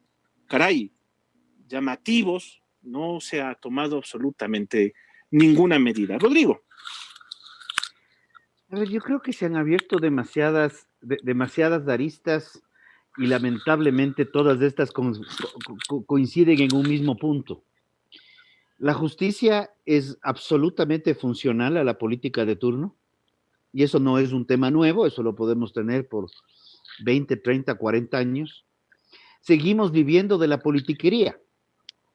llamativos, no se ha tomado absolutamente ninguna medida. Rodrigo. A ver, yo creo que se han abierto demasiadas aristas y lamentablemente todas estas coinciden en un mismo punto. La justicia es absolutamente funcional a la política de turno, y eso no es un tema nuevo, eso lo podemos tener por 20, 30, 40 años. Seguimos viviendo de la politiquería.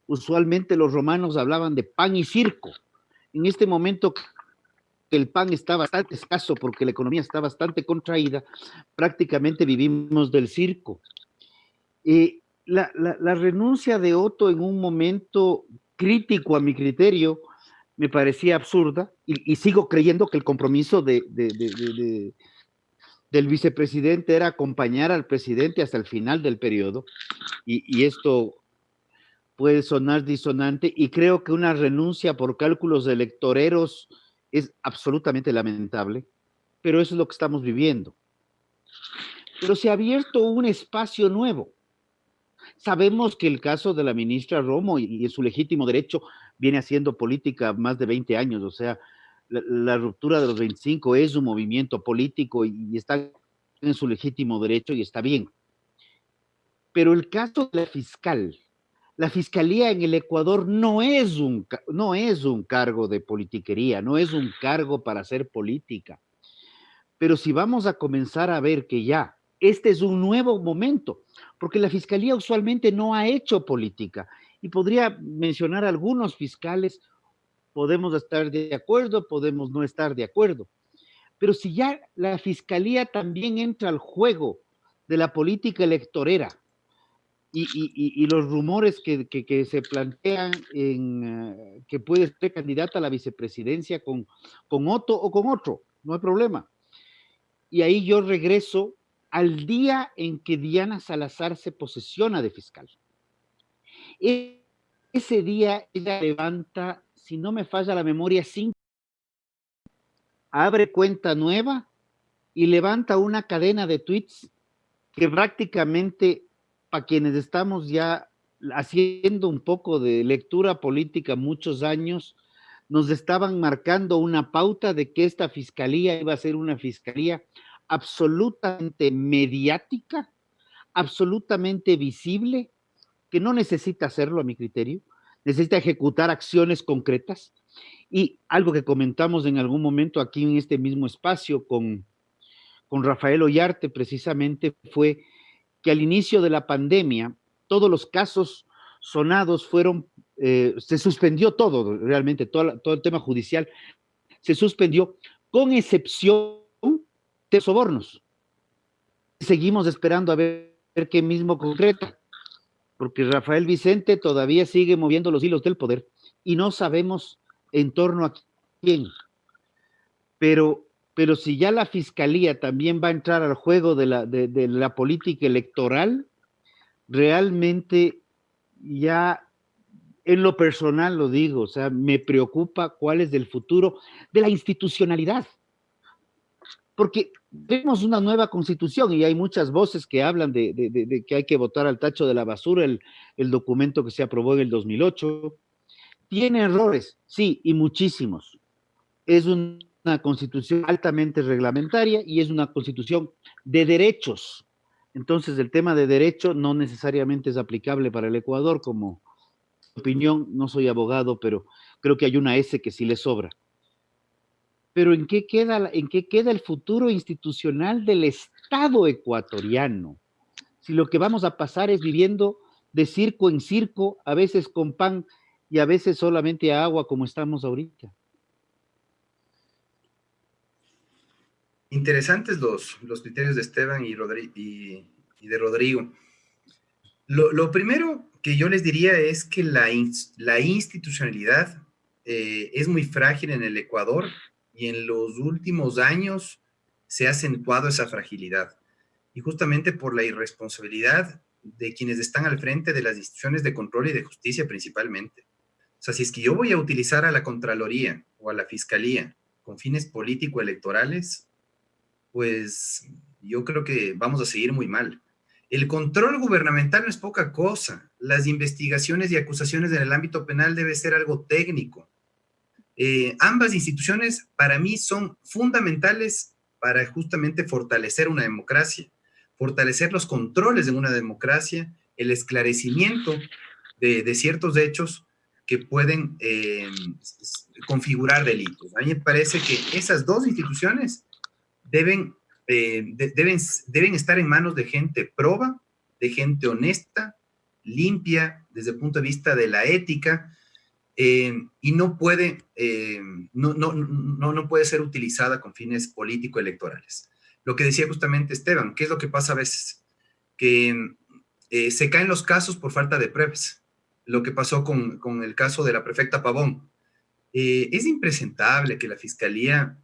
Usualmente los romanos hablaban de pan y circo. En este momento el pan está bastante escaso porque la economía está bastante contraída, prácticamente vivimos del circo. La renuncia de Otto en un momento crítico a mi criterio me parecía absurda, y sigo creyendo que el compromiso del vicepresidente era acompañar al presidente hasta el final del periodo, y esto puede sonar disonante, y creo que una renuncia por cálculos electoreros es absolutamente lamentable, pero eso es lo que estamos viviendo. Pero se ha abierto un espacio nuevo. Sabemos que el caso de la ministra Romo, y en su legítimo derecho, viene haciendo política más de 20 años, o sea, la ruptura de los 25 es un movimiento político y está en su legítimo derecho y está bien. Pero el caso de la fiscalía en el Ecuador no es un cargo de politiquería, no es un cargo para hacer política. Pero si vamos a comenzar a ver que ya este es un nuevo momento, porque la fiscalía usualmente no ha hecho política, y podría mencionar algunos fiscales, podemos estar de acuerdo, podemos no estar de acuerdo, pero si ya la fiscalía también entra al juego de la política electorera, y los rumores que se plantean en que puede ser candidata a la vicepresidencia con Otto o con otro, no hay problema. Y ahí yo regreso al día en que Diana Salazar se posesiona de fiscal. Ese día ella levanta, si no me falla la memoria, 5, abre cuenta nueva y levanta una cadena de tweets que prácticamente, para quienes estamos ya haciendo un poco de lectura política muchos años, nos estaban marcando una pauta de que esta fiscalía iba a ser una fiscalía absolutamente mediática, absolutamente visible, que no necesita hacerlo a mi criterio, necesita ejecutar acciones concretas, y algo que comentamos en algún momento aquí en este mismo espacio con Rafael Ollarte precisamente fue que al inicio de la pandemia todos los casos sonados fueron, se suspendió todo, realmente todo el tema judicial se suspendió, con excepción de sobornos. Seguimos esperando a ver qué mismo concreta, porque Rafael Vicente todavía sigue moviendo los hilos del poder y no sabemos en torno a quién. Pero si ya la fiscalía también va a entrar al juego de la política electoral, realmente ya en lo personal lo digo, o sea, me preocupa cuál es el futuro de la institucionalidad. Porque tenemos una nueva constitución y hay muchas voces que hablan de que hay que votar al tacho de la basura el documento que se aprobó en el 2008. Tiene errores, sí, y muchísimos. Es una constitución altamente reglamentaria y es una constitución de derechos. Entonces, el tema de derecho no necesariamente es aplicable para el Ecuador, como opinión, no soy abogado, pero creo que hay una S que sí le sobra. Pero ¿en qué queda el futuro institucional del Estado ecuatoriano? Si lo que vamos a pasar es viviendo de circo en circo, a veces con pan y a veces solamente a agua, como estamos ahorita. Interesantes los criterios de Esteban y de Rodrigo. Lo primero que yo les diría es que la institucionalidad es muy frágil en el Ecuador y en los últimos años se ha acentuado esa fragilidad. Y justamente por la irresponsabilidad de quienes están al frente de las instituciones de control y de justicia principalmente. O sea, si es que yo voy a utilizar a la Contraloría o a la Fiscalía con fines político-electorales, pues yo creo que vamos a seguir muy mal. El control gubernamental no es poca cosa. Las investigaciones y acusaciones en el ámbito penal debe ser algo técnico. Ambas instituciones para mí son fundamentales para justamente fortalecer una democracia, fortalecer los controles de una democracia, el esclarecimiento de ciertos hechos que pueden configurar delitos. A mí me parece que esas dos instituciones deben estar en manos de gente proba, de gente honesta, limpia desde el punto de vista de la ética, y no puede ser utilizada con fines político-electorales. Lo que decía justamente Esteban, ¿qué es lo que pasa a veces? Que se caen los casos por falta de pruebas. Lo que pasó con el caso de la prefecta Pavón. Es impresentable que la Fiscalía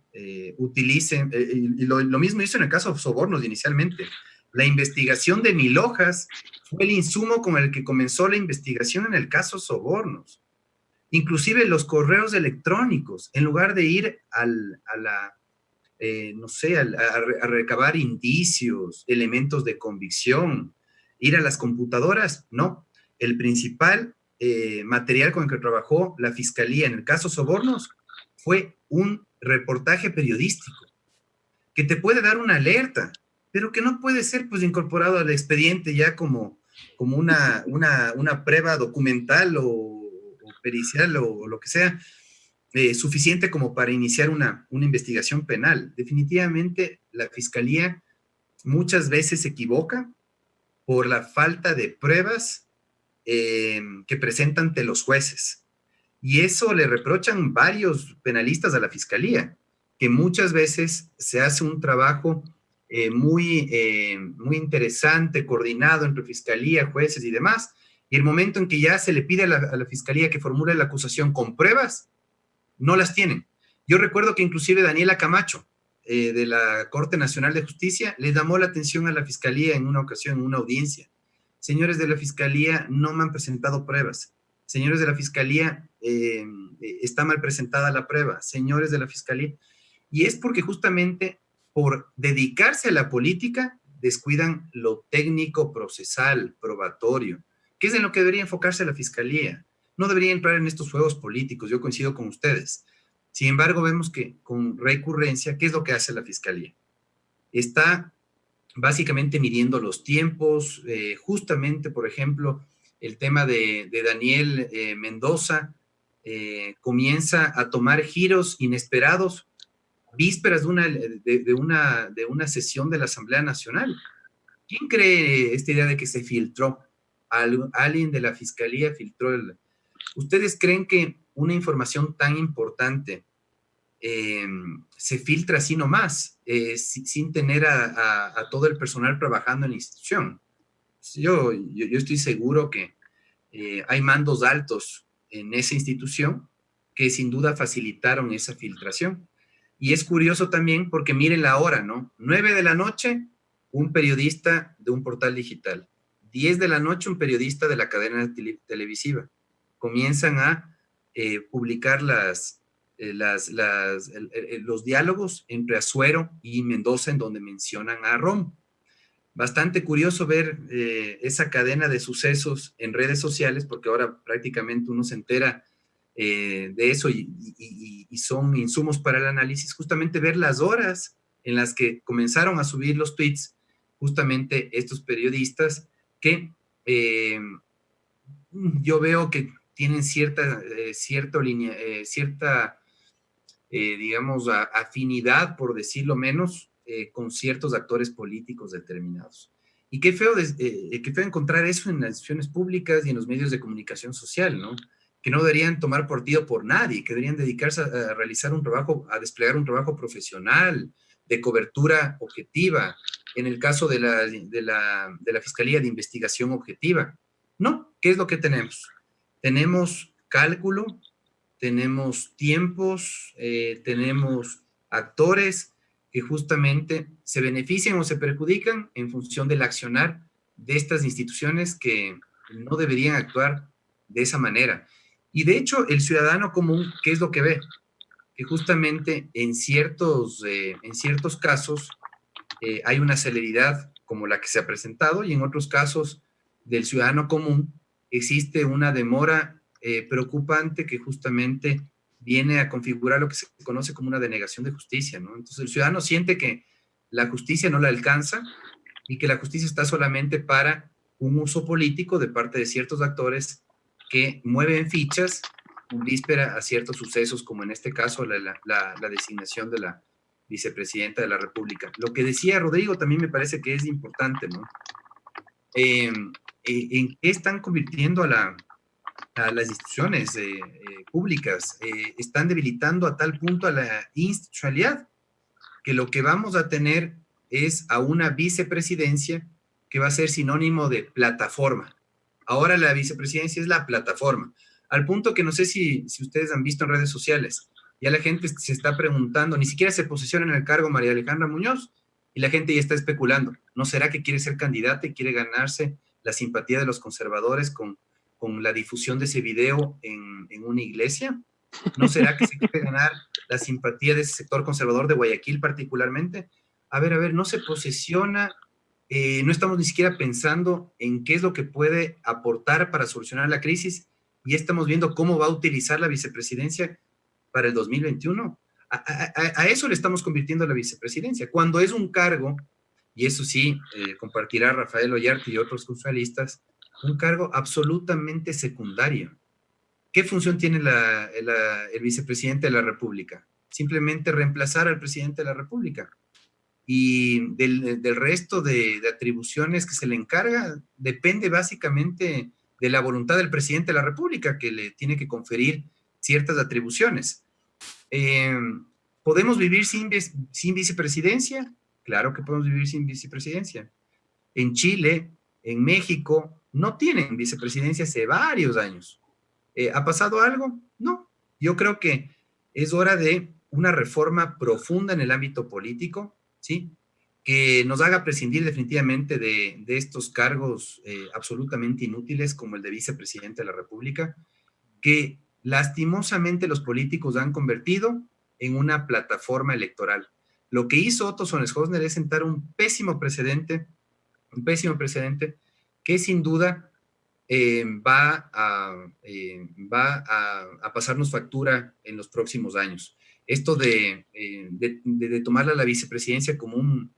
utilice, y lo mismo hizo en el caso de sobornos inicialmente. La investigación de 1000 hojas fue el insumo con el que comenzó la investigación en el caso sobornos. Inclusive los correos electrónicos, en lugar de ir a recabar indicios, elementos de convicción, ir a las computadoras, no. El principal material con el que trabajó la Fiscalía en el caso sobornos fue un reportaje periodístico que te puede dar una alerta, pero que no puede ser pues incorporado al expediente ya como una prueba documental o pericial o lo que sea, suficiente como para iniciar una investigación penal. Definitivamente la Fiscalía muchas veces se equivoca por la falta de pruebas que presenta ante los jueces. Y eso le reprochan varios penalistas a la Fiscalía, que muchas veces se hace un trabajo muy interesante, coordinado entre Fiscalía, jueces y demás, y el momento en que ya se le pide a la Fiscalía que formule la acusación con pruebas, no las tienen. Yo recuerdo que inclusive Daniela Camacho, de la Corte Nacional de Justicia, le llamó la atención a la Fiscalía en una ocasión, en una audiencia. Señores de la Fiscalía, no me han presentado pruebas. Señores de la Fiscalía, está mal presentada la prueba. Señores de la Fiscalía. Y es porque justamente por dedicarse a la política, descuidan lo técnico, procesal, probatorio, que es en lo que debería enfocarse la Fiscalía. No debería entrar en estos juegos políticos, yo coincido con ustedes. Sin embargo, vemos que con recurrencia, ¿qué es lo que hace la Fiscalía? Está básicamente midiendo los tiempos, justamente, por ejemplo, el tema de Daniel Mendoza comienza a tomar giros inesperados vísperas de una sesión de la Asamblea Nacional. ¿Quién cree esta idea de que se filtró? Alguien de la Fiscalía filtró ¿Ustedes creen que una información tan importante se filtra así nomás, sin tener a todo el personal trabajando en la institución? Yo estoy seguro que hay mandos altos en esa institución que sin duda facilitaron esa filtración. Y es curioso también porque miren la hora, ¿no? 9 de la noche, un periodista de un portal digital. 10 de la noche, un periodista de la cadena televisiva. Comienzan a publicar los diálogos entre Azuero y Mendoza, en donde mencionan a Rom. Bastante curioso ver esa cadena de sucesos en redes sociales, porque ahora prácticamente uno se entera de eso y son insumos para el análisis, justamente ver las horas en las que comenzaron a subir los tweets, justamente estos periodistas que yo veo que tienen cierta digamos, afinidad, por decirlo menos, con ciertos actores políticos determinados. Y qué feo encontrar eso en las instituciones públicas y en los medios de comunicación social, ¿no? Que no deberían tomar partido por nadie, que deberían dedicarse a realizar un trabajo, a desplegar un trabajo profesional, de cobertura objetiva, en el caso de la Fiscalía de Investigación Objetiva. No, ¿qué es lo que tenemos? Tenemos cálculo, tenemos tiempos, tenemos actores que justamente se benefician o se perjudican en función del accionar de estas instituciones que no deberían actuar de esa manera. Y de hecho, el ciudadano común, ¿qué es lo que ve? Que justamente en ciertos casos hay una celeridad como la que se ha presentado, y en otros casos del ciudadano común existe una demora preocupante que justamente viene a configurar lo que se conoce como una denegación de justicia, ¿no? Entonces el ciudadano siente que la justicia no la alcanza y que la justicia está solamente para un uso político de parte de ciertos actores que mueven fichas en víspera a ciertos sucesos, como en este caso la designación de la vicepresidenta de la República. Lo que decía Rodrigo también me parece que es importante, ¿no? ¿En qué están convirtiendo a las instituciones públicas? Están debilitando a tal punto a la institucionalidad que lo que vamos a tener es a una vicepresidencia que va a ser sinónimo de plataforma. Ahora la vicepresidencia es la plataforma, al punto que no sé si ustedes han visto en redes sociales, ya la gente se está preguntando, ni siquiera se posiciona en el cargo María Alejandra Muñoz, y la gente ya está especulando, ¿no será que quiere ser candidata y quiere ganarse la simpatía de los conservadores con la difusión de ese video en una iglesia? ¿No será que se quiere ganar la simpatía de ese sector conservador de Guayaquil particularmente? A ver, no se posiciona, no estamos ni siquiera pensando en qué es lo que puede aportar para solucionar la crisis, y estamos viendo cómo va a utilizar la vicepresidencia para el 2021. A eso le estamos convirtiendo a la vicepresidencia, cuando es un cargo, y eso sí, compartirá Rafael Ollarte y otros constitucionalistas, un cargo absolutamente secundario. ¿Qué función tiene el vicepresidente de la República? Simplemente reemplazar al presidente de la República. Y del resto de atribuciones que se le encarga, depende básicamente de la voluntad del presidente de la República, que le tiene que conferir ciertas atribuciones. ¿Podemos vivir sin vicepresidencia? Claro que podemos vivir sin vicepresidencia. En Chile, en México, no tienen vicepresidencia hace varios años. ¿Ha pasado algo? No. Yo creo que es hora de una reforma profunda en el ámbito político, ¿sí? Que nos haga prescindir definitivamente de estos cargos absolutamente inútiles como el de vicepresidente de la República, que lastimosamente los políticos han convertido en una plataforma electoral. Lo que hizo Otto Sonnenhösner es sentar un pésimo precedente que sin duda va a pasarnos factura en los próximos años. Esto de tomarla la vicepresidencia como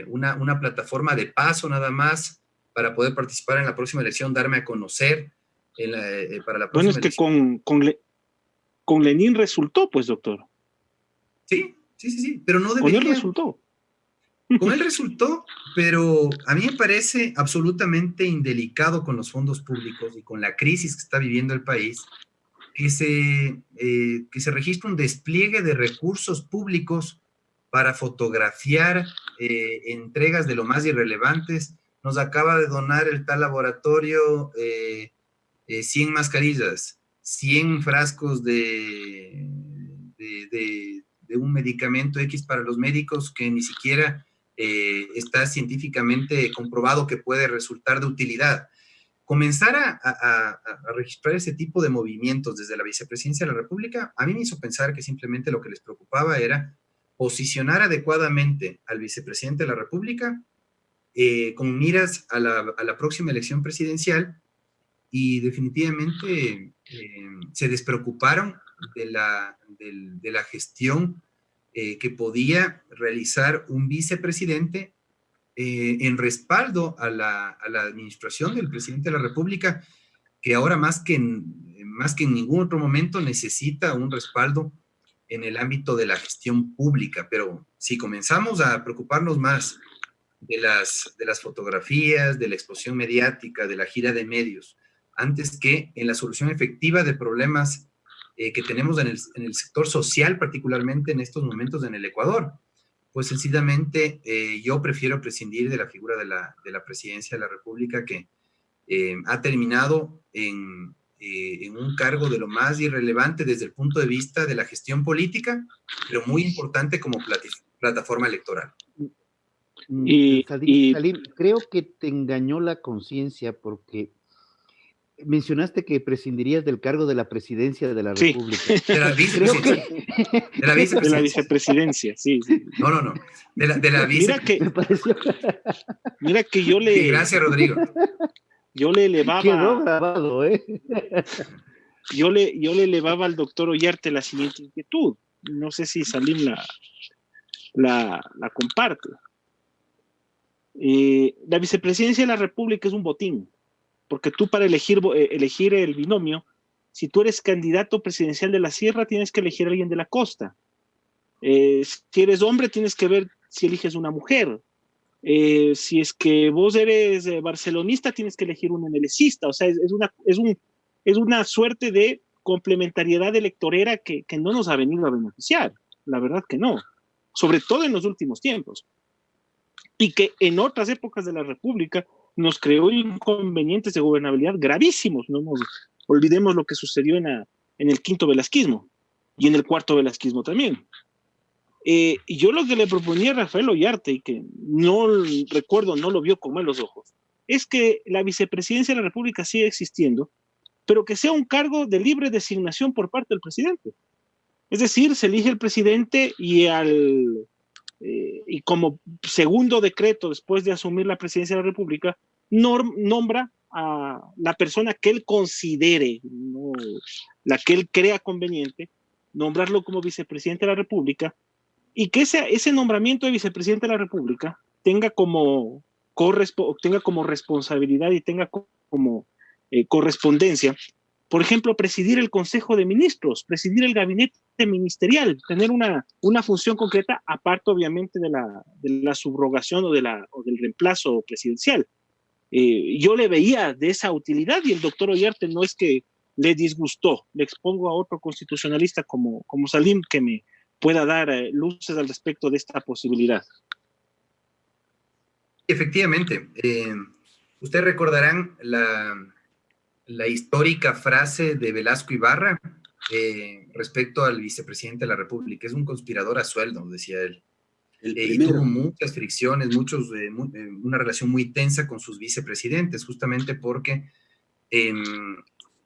una plataforma de paso nada más para poder participar en la próxima elección, darme a conocer para la próxima bueno, es que elección. con Lenin resultó, pues, doctor. Sí, pero no debería. Con él resultó. Con él resultó, pero a mí me parece absolutamente indelicado con los fondos públicos y con la crisis que está viviendo el país, que se registre un despliegue de recursos públicos para fotografiar entregas de lo más irrelevantes. Nos acaba de donar el tal laboratorio 100 mascarillas. 100 frascos de un medicamento X para los médicos que ni siquiera está científicamente comprobado que puede resultar de utilidad. Comenzar a registrar ese tipo de movimientos desde la Vicepresidencia de la República, a mí me hizo pensar que simplemente lo que les preocupaba era posicionar adecuadamente al Vicepresidente de la República con miras a la próxima elección presidencial, y definitivamente se despreocuparon de la gestión que podía realizar un vicepresidente en respaldo a la administración del presidente de la República, que ahora más que en ningún otro momento necesita un respaldo en el ámbito de la gestión pública. Pero si comenzamos a preocuparnos más de las fotografías, de la exposición mediática, de la gira de medios, antes que en la solución efectiva de problemas que tenemos en el sector social, particularmente en estos momentos en el Ecuador, pues sencillamente yo prefiero prescindir de la figura de la presidencia de la República, que ha terminado en un cargo de lo más irrelevante desde el punto de vista de la gestión política, pero muy importante como plataforma electoral. Salim, creo que te engañó la conciencia, porque mencionaste que prescindirías del cargo de la presidencia de la República. De la vicepresidencia. De la vicepresidencia, sí. No. De la vicepresidencia. Mira que yo le... Sí, gracias, Rodrigo. Yo le elevaba... Quedó grabado, Yo le elevaba al doctor Ollarte la siguiente inquietud. No sé si Salim la comparte. La vicepresidencia de la República es un botín, porque tú para elegir el binomio, si tú eres candidato presidencial de la Sierra, tienes que elegir a alguien de la costa. Si eres hombre, tienes que ver si eliges una mujer. Si es que vos eres barcelonista, tienes que elegir un MLCista. O sea, es una suerte de complementariedad electorera que no nos ha venido a beneficiar. La verdad que no. Sobre todo en los últimos tiempos. Y que en otras épocas de la República nos creó inconvenientes de gobernabilidad gravísimos. No nos olvidemos lo que sucedió en el quinto velasquismo y en el cuarto velasquismo también. Y yo lo que le proponía a Rafael Ollarte, y que no lo vio con malos ojos, es que la vicepresidencia de la República siga existiendo, pero que sea un cargo de libre designación por parte del presidente. Es decir, se elige el presidente y como segundo decreto después de asumir la presidencia de la República, nombra a la persona que él considere, ¿no?, la que él crea conveniente, nombrarlo como vicepresidente de la República, y que ese nombramiento de vicepresidente de la República tenga como responsabilidad y tenga como correspondencia, por ejemplo, presidir el Consejo de Ministros, presidir el gabinete ministerial, tener una función concreta, aparte obviamente de la subrogación o del reemplazo presidencial. Yo le veía de esa utilidad, y el doctor Ollarte no es que le disgustó. Le expongo a otro constitucionalista como Salim que me pueda dar luces al respecto de esta posibilidad. Efectivamente, ustedes recordarán la histórica frase de Velasco Ibarra respecto al vicepresidente de la República. Es un conspirador a sueldo, decía él. Y tuvo muchas fricciones, una relación muy tensa con sus vicepresidentes, justamente porque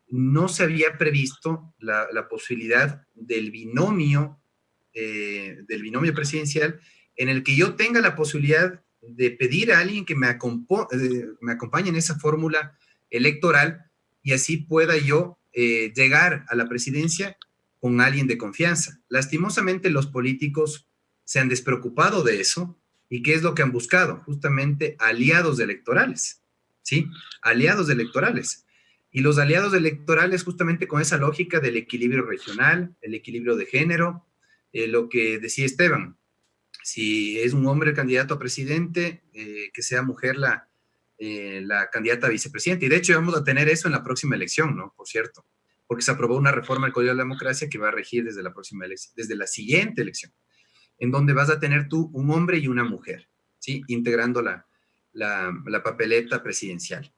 no se había previsto la posibilidad del binomio presidencial, en el que yo tenga la posibilidad de pedir a alguien que me acompañe en esa fórmula electoral, y así pueda yo llegar a la presidencia con alguien de confianza. Lastimosamente, los políticos se han despreocupado de eso. ¿Y qué es lo que han buscado? Justamente aliados electorales, ¿sí? Aliados electorales. Y los aliados electorales, justamente con esa lógica del equilibrio regional, el equilibrio de género, lo que decía Esteban, si es un hombre el candidato a presidente, que sea mujer la candidata a vicepresidente. Y de hecho vamos a tener eso en la próxima elección, ¿no? Por cierto, porque se aprobó una reforma del Código de la Democracia que va a regir desde la siguiente elección, en donde vas a tener tú un hombre y una mujer, ¿sí? Integrando la papeleta presidencial.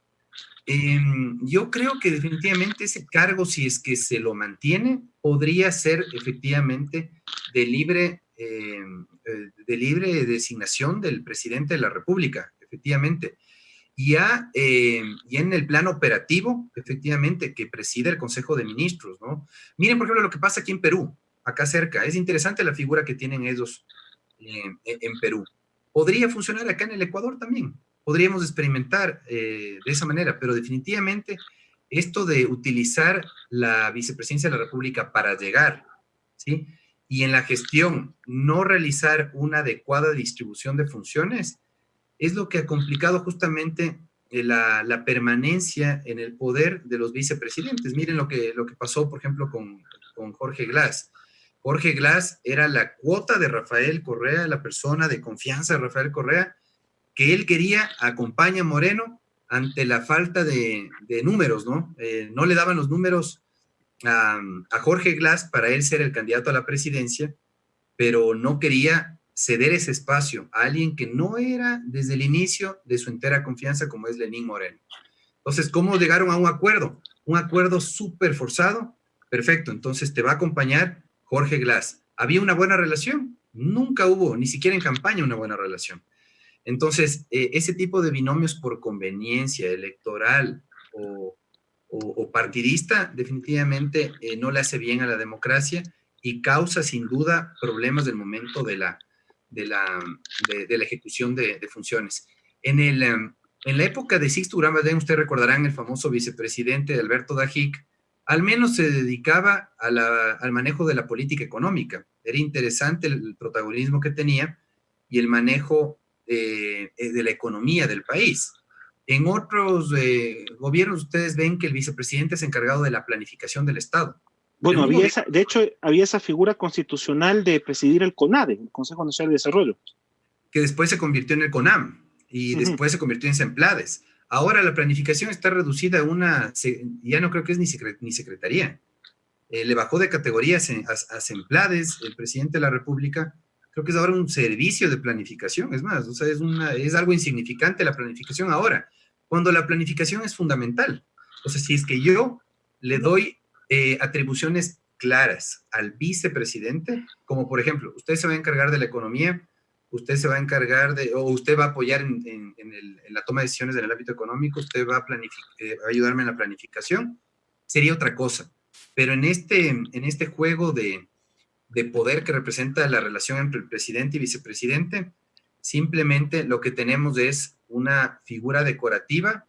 Yo creo que definitivamente ese cargo, si es que se lo mantiene, podría ser efectivamente de libre designación del presidente de la República, efectivamente. Y en el plano operativo, efectivamente, que preside el Consejo de Ministros, ¿no? Miren, por ejemplo, lo que pasa aquí en Perú, acá cerca. Es interesante la figura que tienen ellos en Perú. Podría funcionar acá en el Ecuador también. Podríamos experimentar de esa manera, pero definitivamente esto de utilizar la vicepresidencia de la República para llegar, ¿sí? Y en la gestión no realizar una adecuada distribución de funciones, es lo que ha complicado justamente la permanencia en el poder de los vicepresidentes. Miren lo que pasó, por ejemplo, con Jorge Glass. Jorge Glass era la cuota de Rafael Correa, la persona de confianza de Rafael Correa, que él quería acompaña a Moreno ante la falta de números, ¿no? No le daban los números a Jorge Glass para él ser el candidato a la presidencia, pero no quería ceder ese espacio a alguien que no era desde el inicio de su entera confianza, como es Lenín Moreno. Entonces, ¿cómo llegaron a un acuerdo? Un acuerdo súper forzado. Perfecto, entonces te va a acompañar Jorge Glass. ¿Había una buena relación? Nunca hubo, ni siquiera en campaña, una buena relación. Entonces, ese tipo de binomios por conveniencia electoral o partidista definitivamente no le hace bien a la democracia y causa sin duda problemas del momento de la ejecución de funciones. En la época de Sixto Urambadén, ustedes recordarán el famoso vicepresidente Alberto Dajic, al menos se dedicaba al manejo de la política económica. Era interesante el protagonismo que tenía y el manejo de la economía del país. En otros gobiernos ustedes ven que el vicepresidente es encargado de la planificación del Estado. Bueno, de hecho, había esa figura constitucional de presidir el CONADE, el Consejo Nacional de Desarrollo. Que después se convirtió en el CONAM y después se convirtió en CEMPLADES. Ahora la planificación está reducida a ya no creo que es ni secretaría. Le bajó de categorías a CEMPLADES, el presidente de la República. Creo que es ahora un servicio de planificación, es más, o sea, es algo insignificante la planificación ahora, cuando la planificación es fundamental. Entonces, si es que yo le doy atribuciones claras al vicepresidente, como por ejemplo, usted se va a encargar de la economía, usted se va a encargar o usted va a apoyar en la toma de decisiones en el ámbito económico, usted va a ayudarme en la planificación, sería otra cosa. Pero en este juego de poder que representa la relación entre el presidente y vicepresidente, simplemente lo que tenemos es una figura decorativa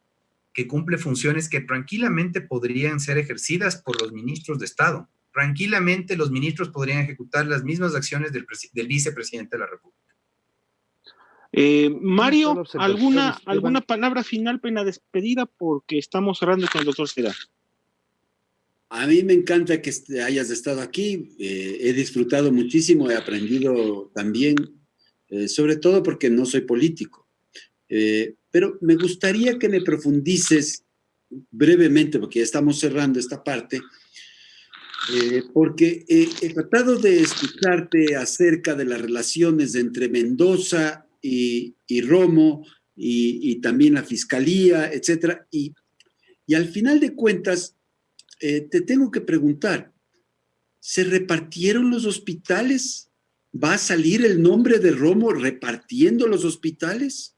que cumple funciones que tranquilamente podrían ser ejercidas por los ministros de Estado. Tranquilamente los ministros podrían ejecutar las mismas acciones del vicepresidente de la República. Mario, ¿alguna palabra final para la despedida? Porque estamos cerrando con el doctor Seda. A mí me encanta que hayas estado aquí, he disfrutado muchísimo, he aprendido también, sobre todo porque no soy político. Pero me gustaría que me profundices brevemente, porque ya estamos cerrando esta parte, porque he tratado de escucharte acerca de las relaciones entre Mendoza y Romo y también la Fiscalía, etcétera, y al final de cuentas, te tengo que preguntar, ¿se repartieron los hospitales? ¿Va a salir el nombre de Romo repartiendo los hospitales?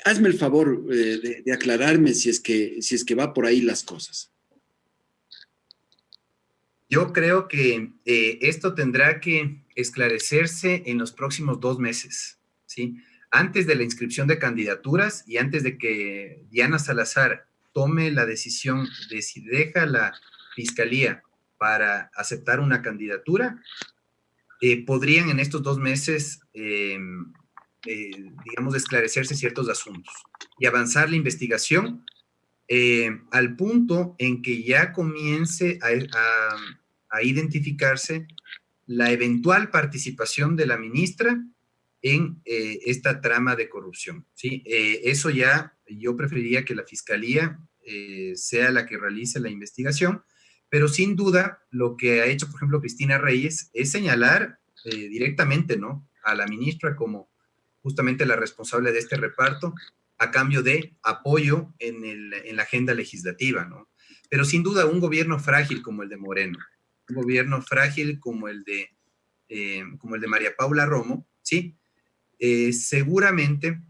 Hazme el favor de aclararme si es que va por ahí las cosas. Yo creo que esto tendrá que esclarecerse en los próximos 2 meses, ¿sí? Antes de la inscripción de candidaturas y antes de que Diana Salazar tome la decisión de si deja la Fiscalía para aceptar una candidatura, podrían en estos 2 meses, digamos, esclarecerse ciertos asuntos y avanzar la investigación al punto en que ya comience a identificarse la eventual participación de la ministra en esta trama de corrupción, ¿sí? Eso ya, yo preferiría que la Fiscalía sea la que realice la investigación, pero sin duda lo que ha hecho, por ejemplo, Cristina Reyes es señalar directamente, ¿no?, a la ministra como justamente la responsable de este reparto, a cambio de apoyo en la agenda legislativa, ¿no? Pero sin duda un gobierno frágil como el de Moreno, un gobierno frágil como el de María Paula Romo, ¿sí? Seguramente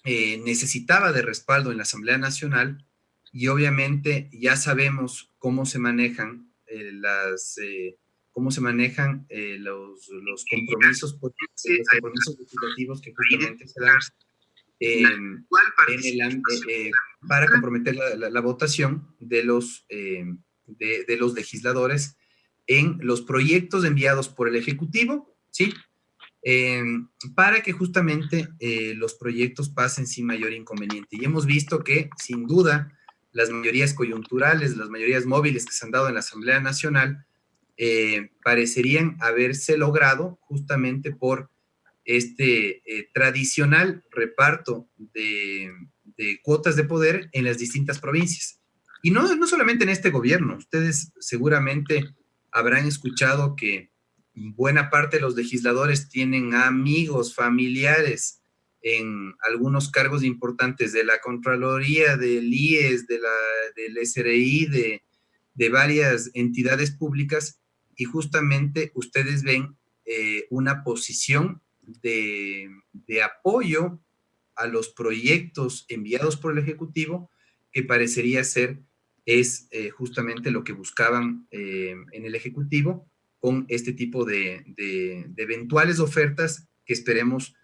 necesitaba de respaldo en la Asamblea Nacional, y obviamente ya sabemos cómo se manejan los compromisos políticos, los compromisos legislativos que justamente se dan para comprometer la votación de los legisladores en los proyectos enviados por el Ejecutivo, ¿sí? Para que justamente los proyectos pasen sin mayor inconveniente. Y hemos visto que, sin duda, las mayorías coyunturales, las mayorías móviles que se han dado en la Asamblea Nacional parecerían haberse logrado justamente por este tradicional reparto de cuotas de poder en las distintas provincias. Y no solamente en este gobierno. Ustedes seguramente habrán escuchado que buena parte de los legisladores tienen amigos, familiares en algunos cargos importantes de la Contraloría, del IES, del SRI, de varias entidades públicas, y justamente ustedes ven una posición de apoyo a los proyectos enviados por el Ejecutivo, que parecería ser justamente lo que buscaban en el Ejecutivo, con este tipo de eventuales ofertas que esperemos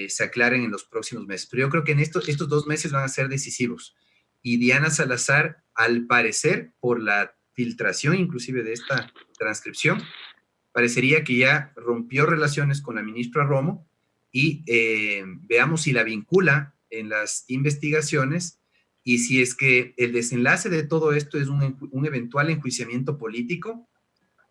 se aclaren en los próximos meses. Pero yo creo que en estos 2 meses van a ser decisivos. Y Diana Salazar, al parecer, por la filtración inclusive de esta transcripción, parecería que ya rompió relaciones con la ministra Romo, y veamos si la vincula en las investigaciones, y si es que el desenlace de todo esto es un eventual enjuiciamiento político,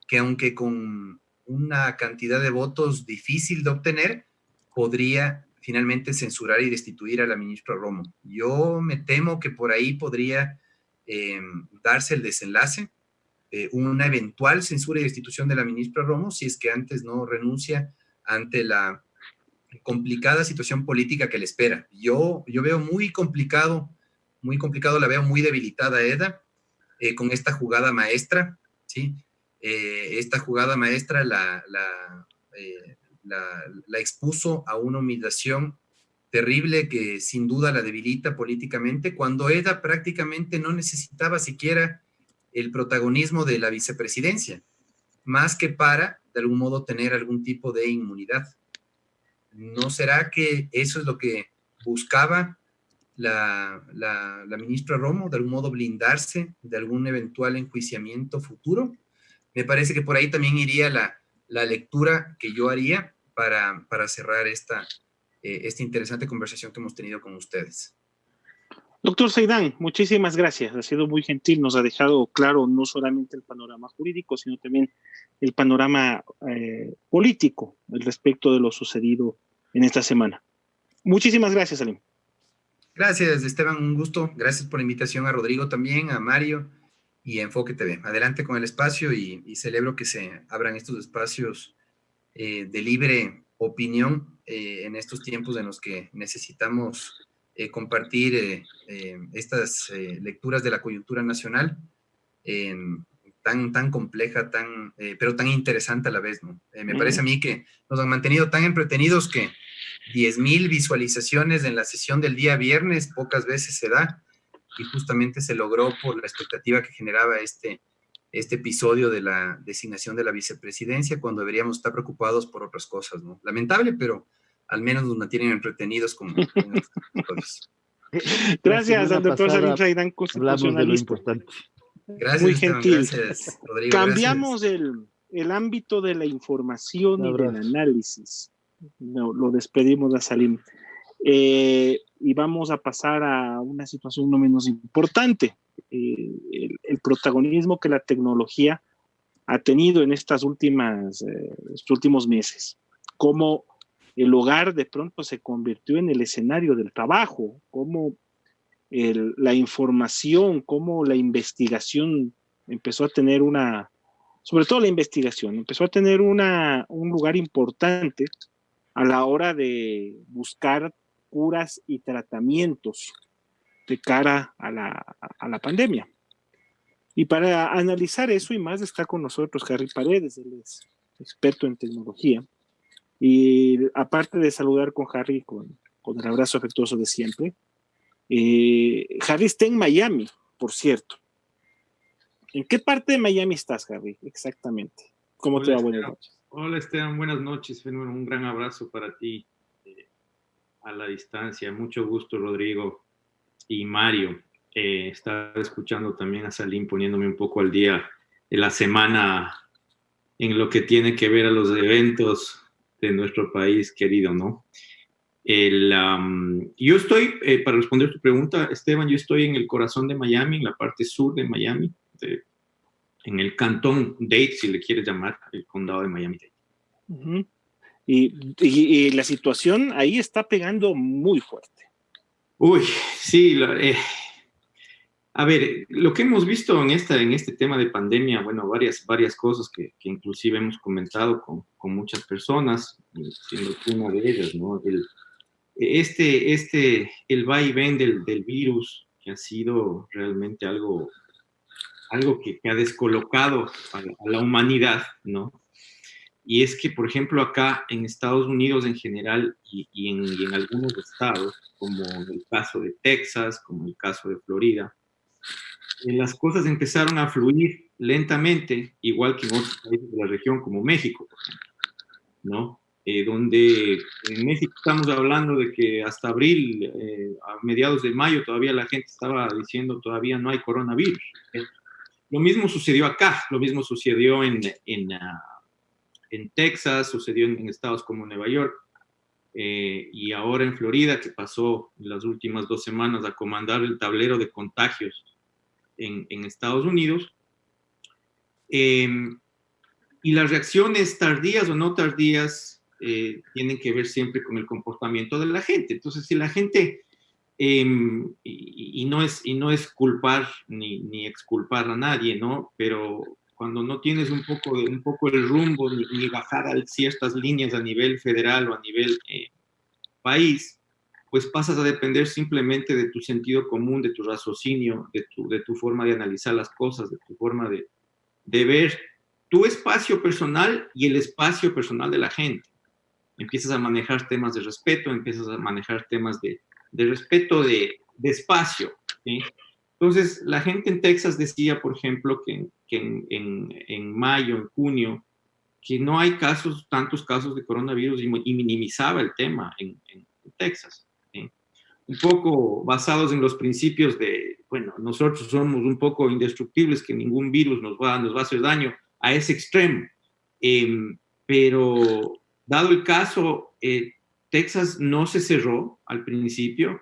que aunque con una cantidad de votos difícil de obtener, podría finalmente censurar y destituir a la ministra Romo. Yo me temo que por ahí podría darse el desenlace, una eventual censura y destitución de la ministra Romo, si es que antes no renuncia ante la complicada situación política que le espera. Yo veo muy complicado, la veo muy debilitada Eda, con esta jugada maestra, ¿sí? Esta jugada maestra la expuso a una humillación terrible que sin duda la debilita políticamente, cuando Eda prácticamente no necesitaba siquiera el protagonismo de la vicepresidencia, más que para, de algún modo, tener algún tipo de inmunidad. ¿No será que eso es lo que buscaba la ministra Romo, de algún modo blindarse de algún eventual enjuiciamiento futuro? Me parece que por ahí también iría la lectura que yo haría para cerrar esta interesante conversación que hemos tenido con ustedes. Doctor Saidán, muchísimas gracias. Ha sido muy gentil, nos ha dejado claro no solamente el panorama jurídico, sino también el panorama político al respecto de lo sucedido en esta semana. Muchísimas gracias, Salim. Gracias, Esteban, un gusto. Gracias por la invitación, a Rodrigo también, a Mario y a Enfoque TV. Adelante con el espacio, y celebro que se abran estos espacios de libre opinión en estos tiempos en los que necesitamos compartir estas lecturas de la coyuntura nacional, tan compleja, pero tan interesante a la vez, ¿no? Me parece a mí que nos han mantenido tan entretenidos que 10,000 visualizaciones en la sesión del día viernes pocas veces se da, y justamente se logró por la expectativa que generaba este episodio de la designación de la vicepresidencia, cuando deberíamos estar preocupados por otras cosas, ¿no? Lamentable, pero al menos nos mantienen entretenidos con estos episodios. Gracias al doctor Salim Saidán, constitucionalista. De lo importante. Gracias, muy gentil. Gracias, Rodrigo. Cambiamos el ámbito de la información y del análisis. Lo despedimos a Salim. Y vamos a pasar a una situación no menos importante. El protagonismo que la tecnología ha tenido en estos últimos meses. Cómo el hogar de pronto se convirtió en el escenario del trabajo, cómo la información, cómo la investigación empezó a tener sobre todo la investigación, empezó a tener un lugar importante a la hora de buscar curas y tratamientos de cara a la pandemia. Y para analizar eso y más está con nosotros Harry Paredes, él es experto en tecnología. Y aparte de saludar con Harry con el abrazo afectuoso de siempre, Harry está en Miami, por cierto. ¿En qué parte de Miami estás, Harry? Exactamente. ¿Cómo te va? Buenas noches. Hola, Esteban. Buenas noches. Un gran abrazo para ti a la distancia. Mucho gusto, Rodrigo y Mario. Estaba escuchando también a Salim poniéndome un poco al día de la semana en lo que tiene que ver a los eventos de nuestro país querido, ¿no? Yo estoy, para responder tu pregunta, Esteban, yo estoy en el corazón de Miami, en la parte sur de Miami, en el cantón Dade, si le quieres llamar, el condado de Miami-Dade. Uh-huh. Y la situación ahí está pegando muy fuerte. Uy, sí, a ver, lo que hemos visto en este tema de pandemia, bueno, varias cosas que inclusive hemos comentado con muchas personas, siendo tú una de ellas, ¿no? El va y ven del virus, que ha sido realmente algo que ha descolocado a la humanidad, ¿no? Y es que, por ejemplo, acá en Estados Unidos en general y en algunos estados, como el caso de Texas, como el caso de Florida, las cosas empezaron a fluir lentamente, igual que en otros países de la región, como México, por ejemplo, ¿no? Donde en México estamos hablando de que hasta abril, a mediados de mayo, todavía la gente estaba diciendo todavía no hay coronavirus. Lo mismo sucedió acá, lo mismo sucedió en Texas, sucedió en estados como Nueva York, y ahora en Florida, que pasó en las últimas 2 semanas a comandar el tablero de contagios en Estados Unidos. Y las reacciones tardías o no tardías tienen que ver siempre con el comportamiento de la gente. Entonces, si la gente, y no es culpar ni exculpar a nadie, ¿no? Pero cuando no tienes un poco el rumbo ni bajar a ciertas líneas a nivel federal o a nivel país, pues pasas a depender simplemente de tu sentido común, de tu raciocinio, de tu forma de analizar las cosas, de tu forma de ver tu espacio personal y el espacio personal de la gente. Empiezas a manejar temas de respeto, empiezas a manejar temas de respeto de espacio, ¿sí? Entonces, la gente en Texas decía, por ejemplo, que en mayo, en junio, que no hay tantos casos de coronavirus y minimizaba el tema en Texas, ¿sí? Un poco basados en los principios de, bueno, nosotros somos un poco indestructibles, que ningún virus nos va a hacer daño a ese extremo. Pero dado el caso, Texas no se cerró al principio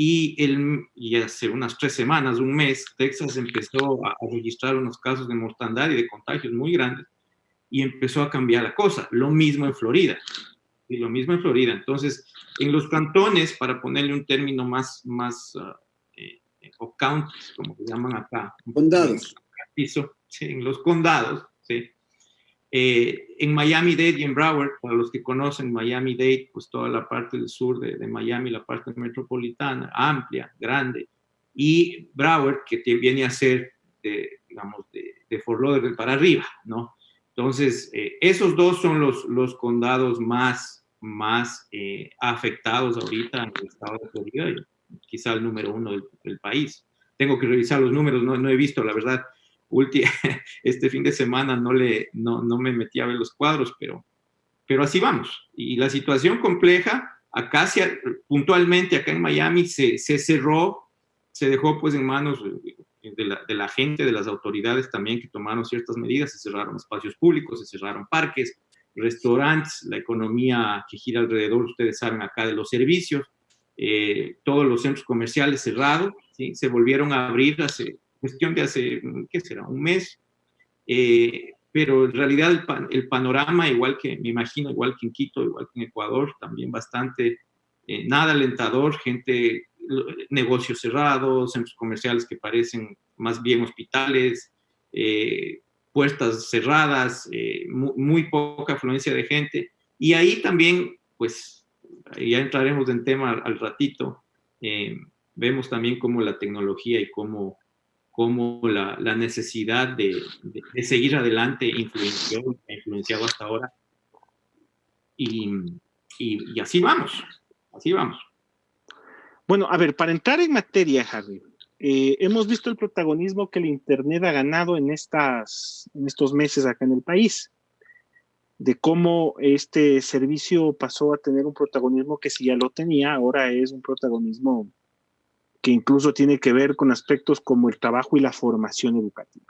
y hace unas 3 semanas, un mes, Texas empezó a registrar unos casos de mortandad y de contagios muy grandes y empezó a cambiar la cosa. Lo mismo en Florida. Y lo mismo en Florida. Entonces, en los cantones, para ponerle un término más o counties, como se llaman acá. Condados. Sí, en los condados, sí. En Miami-Dade y en Broward, para los que conocen Miami-Dade, pues toda la parte del sur de Miami, la parte metropolitana, amplia, grande, y Broward, que viene a ser, digamos, de Fort Lauderdale para arriba, ¿no? Entonces, esos dos son los condados más afectados ahorita en el estado de Florida, quizá el número 1 del país. Tengo que revisar los números, no he visto, la verdad, este fin de semana no me metí a ver los cuadros, pero así vamos. Y la situación compleja, acá puntualmente, acá en Miami, se cerró, se dejó pues en manos de la gente, de las autoridades también, que tomaron ciertas medidas, se cerraron espacios públicos, se cerraron parques, restaurantes, la economía que gira alrededor, ustedes saben acá, de los servicios, todos los centros comerciales cerrados, ¿sí? Se volvieron a abrir cuestión de hace, ¿qué será?, un mes, pero en realidad el panorama, igual que, me imagino, igual que en Quito, igual que en Ecuador, también bastante, nada alentador, negocios cerrados, centros comerciales que parecen más bien hospitales, puertas cerradas, muy poca afluencia de gente, y ahí también, pues, ya entraremos en tema al ratito, vemos también cómo la tecnología y cómo la necesidad de seguir adelante ha influenciado hasta ahora. Y así vamos, así vamos. Bueno, a ver, para entrar en materia, Harry, hemos visto el protagonismo que el Internet ha ganado en estos meses acá en el país, de cómo este servicio pasó a tener un protagonismo que si ya lo tenía, ahora es un protagonismo que incluso tiene que ver con aspectos como el trabajo y la formación educativa.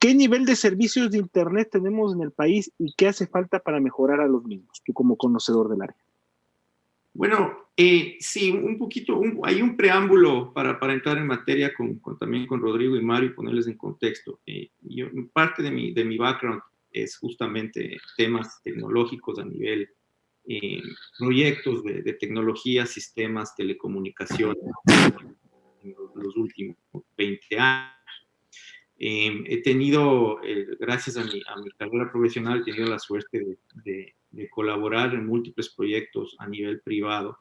¿Qué nivel de servicios de Internet tenemos en el país y qué hace falta para mejorar a los mismos, tú como conocedor del área? Bueno, sí, un poquito, hay un preámbulo para entrar en materia también con Rodrigo y Mario y ponerles en contexto. Parte de mi background es justamente temas tecnológicos a nivel proyectos de tecnología, sistemas, telecomunicaciones en los últimos 20 años. He tenido, gracias a mi carrera profesional, he tenido la suerte de colaborar en múltiples proyectos a nivel privado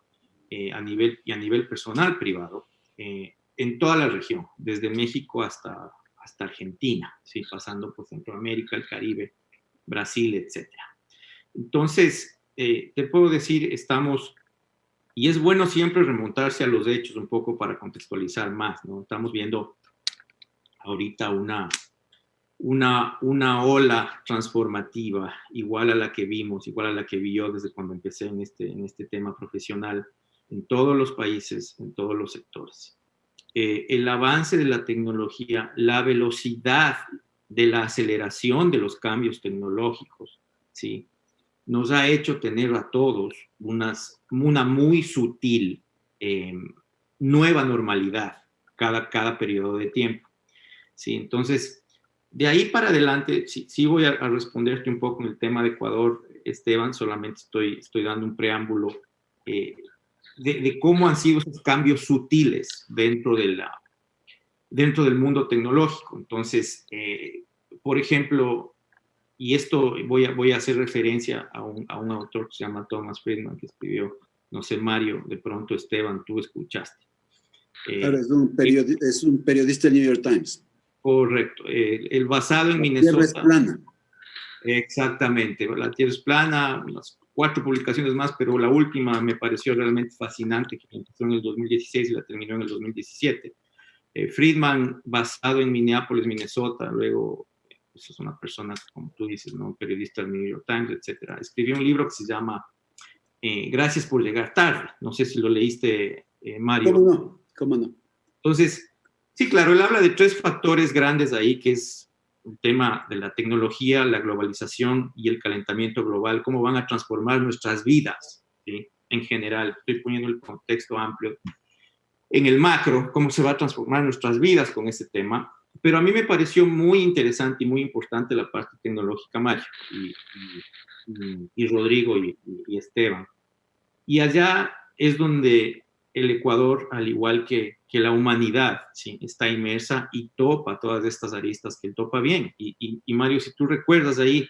a nivel personal privado en toda la región, desde México hasta Argentina, ¿sí? Pasando por Centroamérica, el Caribe, Brasil, etc. Entonces, te puedo decir, y es bueno siempre remontarse a los hechos un poco para contextualizar más, ¿no? Estamos viendo ahorita una ola transformativa igual a la que vimos, igual a la que vi yo desde cuando empecé en este tema profesional, en todos los países, en todos los sectores. El avance de la tecnología, la velocidad de la aceleración de los cambios tecnológicos, ¿sí? Nos ha hecho tener a todos una muy sutil nueva normalidad cada periodo de tiempo, ¿sí? Entonces, de ahí para adelante, sí voy a responderte un poco en el tema de Ecuador, Esteban, solamente estoy dando un preámbulo de cómo han sido esos cambios sutiles dentro del mundo tecnológico. Entonces, por ejemplo, y esto voy a hacer referencia a un autor que se llama Thomas Friedman, que escribió, no sé, Mario, de pronto Esteban, tú escuchaste. Claro, es un periodista del New York Times. Correcto. El basado en Minnesota. La Tierra es plana. Exactamente. La Tierra es plana, unas 4 publicaciones más, pero la última me pareció realmente fascinante, que empezó en el 2016 y la terminó en el 2017. Friedman, basado en Minneapolis, Minnesota, luego pues es una persona, como tú dices, ¿no? Un periodista del New York Times, etc. Escribió un libro que se llama Gracias por llegar tarde. No sé si lo leíste, Mario. ¿Cómo no? Entonces, sí, claro, él habla de 3 factores grandes ahí, que es el tema de la tecnología, la globalización y el calentamiento global, cómo van a transformar nuestras vidas, ¿sí? En general, estoy poniendo el contexto amplio. En el macro, cómo se va a transformar nuestras vidas con ese tema. Pero a mí me pareció muy interesante y muy importante la parte tecnológica, Mario, y Rodrigo y Esteban. Y allá es donde el Ecuador, al igual que la humanidad, ¿sí? Está inmersa y topa todas estas aristas que él topa bien. Y Mario, si tú recuerdas ahí,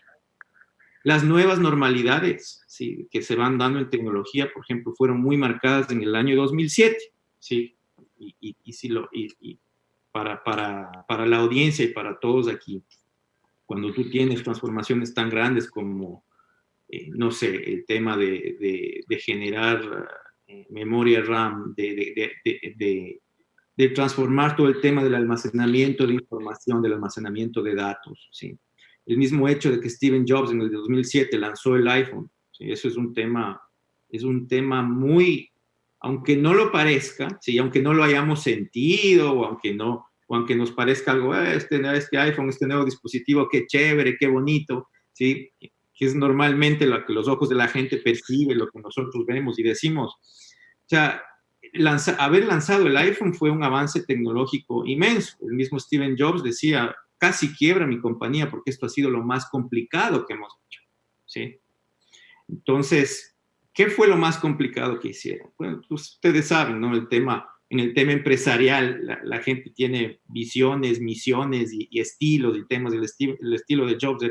las nuevas normalidades, ¿sí? Que se van dando en tecnología, por ejemplo, fueron muy marcadas en el año 2007, ¿sí? Para la audiencia y para todos aquí, cuando tú tienes transformaciones tan grandes como, no sé, el tema de generar memoria RAM, de transformar todo el tema del almacenamiento de información, del almacenamiento de datos, ¿sí? El mismo hecho de que Steve Jobs en el 2007 lanzó el iPhone, ¿sí? Eso es un tema muy, aunque no lo parezca, ¿sí? Aunque no lo hayamos sentido, o aunque nos parezca algo, este iPhone, este nuevo dispositivo, qué chévere, qué bonito, ¿sí? Que es normalmente lo que los ojos de la gente perciben, lo que nosotros vemos y decimos. O sea, haber lanzado el iPhone fue un avance tecnológico inmenso. El mismo Steve Jobs decía, casi quiebra mi compañía porque esto ha sido lo más complicado que hemos hecho, ¿sí? Entonces, ¿qué fue lo más complicado que hicieron? Bueno, pues ustedes saben, ¿no? En el tema empresarial, la gente tiene visiones, misiones y estilos y temas. El estilo de Jobs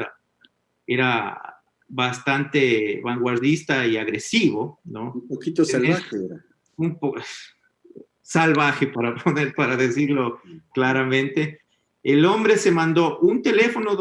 era bastante vanguardista y agresivo, ¿no? Un poquito salvaje era. Un poco salvaje, para decirlo claramente. El hombre se mandó un teléfono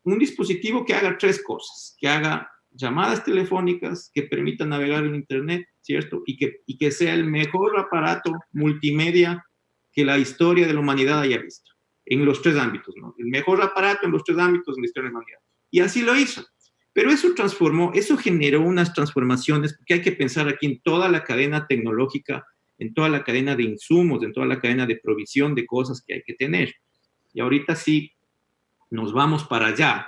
un dispositivo que haga 3 cosas, que haga llamadas telefónicas, que permita navegar en Internet, ¿cierto? Y que sea el mejor aparato multimedia que la historia de la humanidad haya visto, en los 3 ámbitos, ¿no? El mejor aparato en los 3 ámbitos de la historia de la humanidad. Y así lo hizo. Pero eso generó unas transformaciones, porque hay que pensar aquí en toda la cadena tecnológica, en toda la cadena de insumos, en toda la cadena de provisión de cosas que hay que tener. Y ahorita sí nos vamos para allá.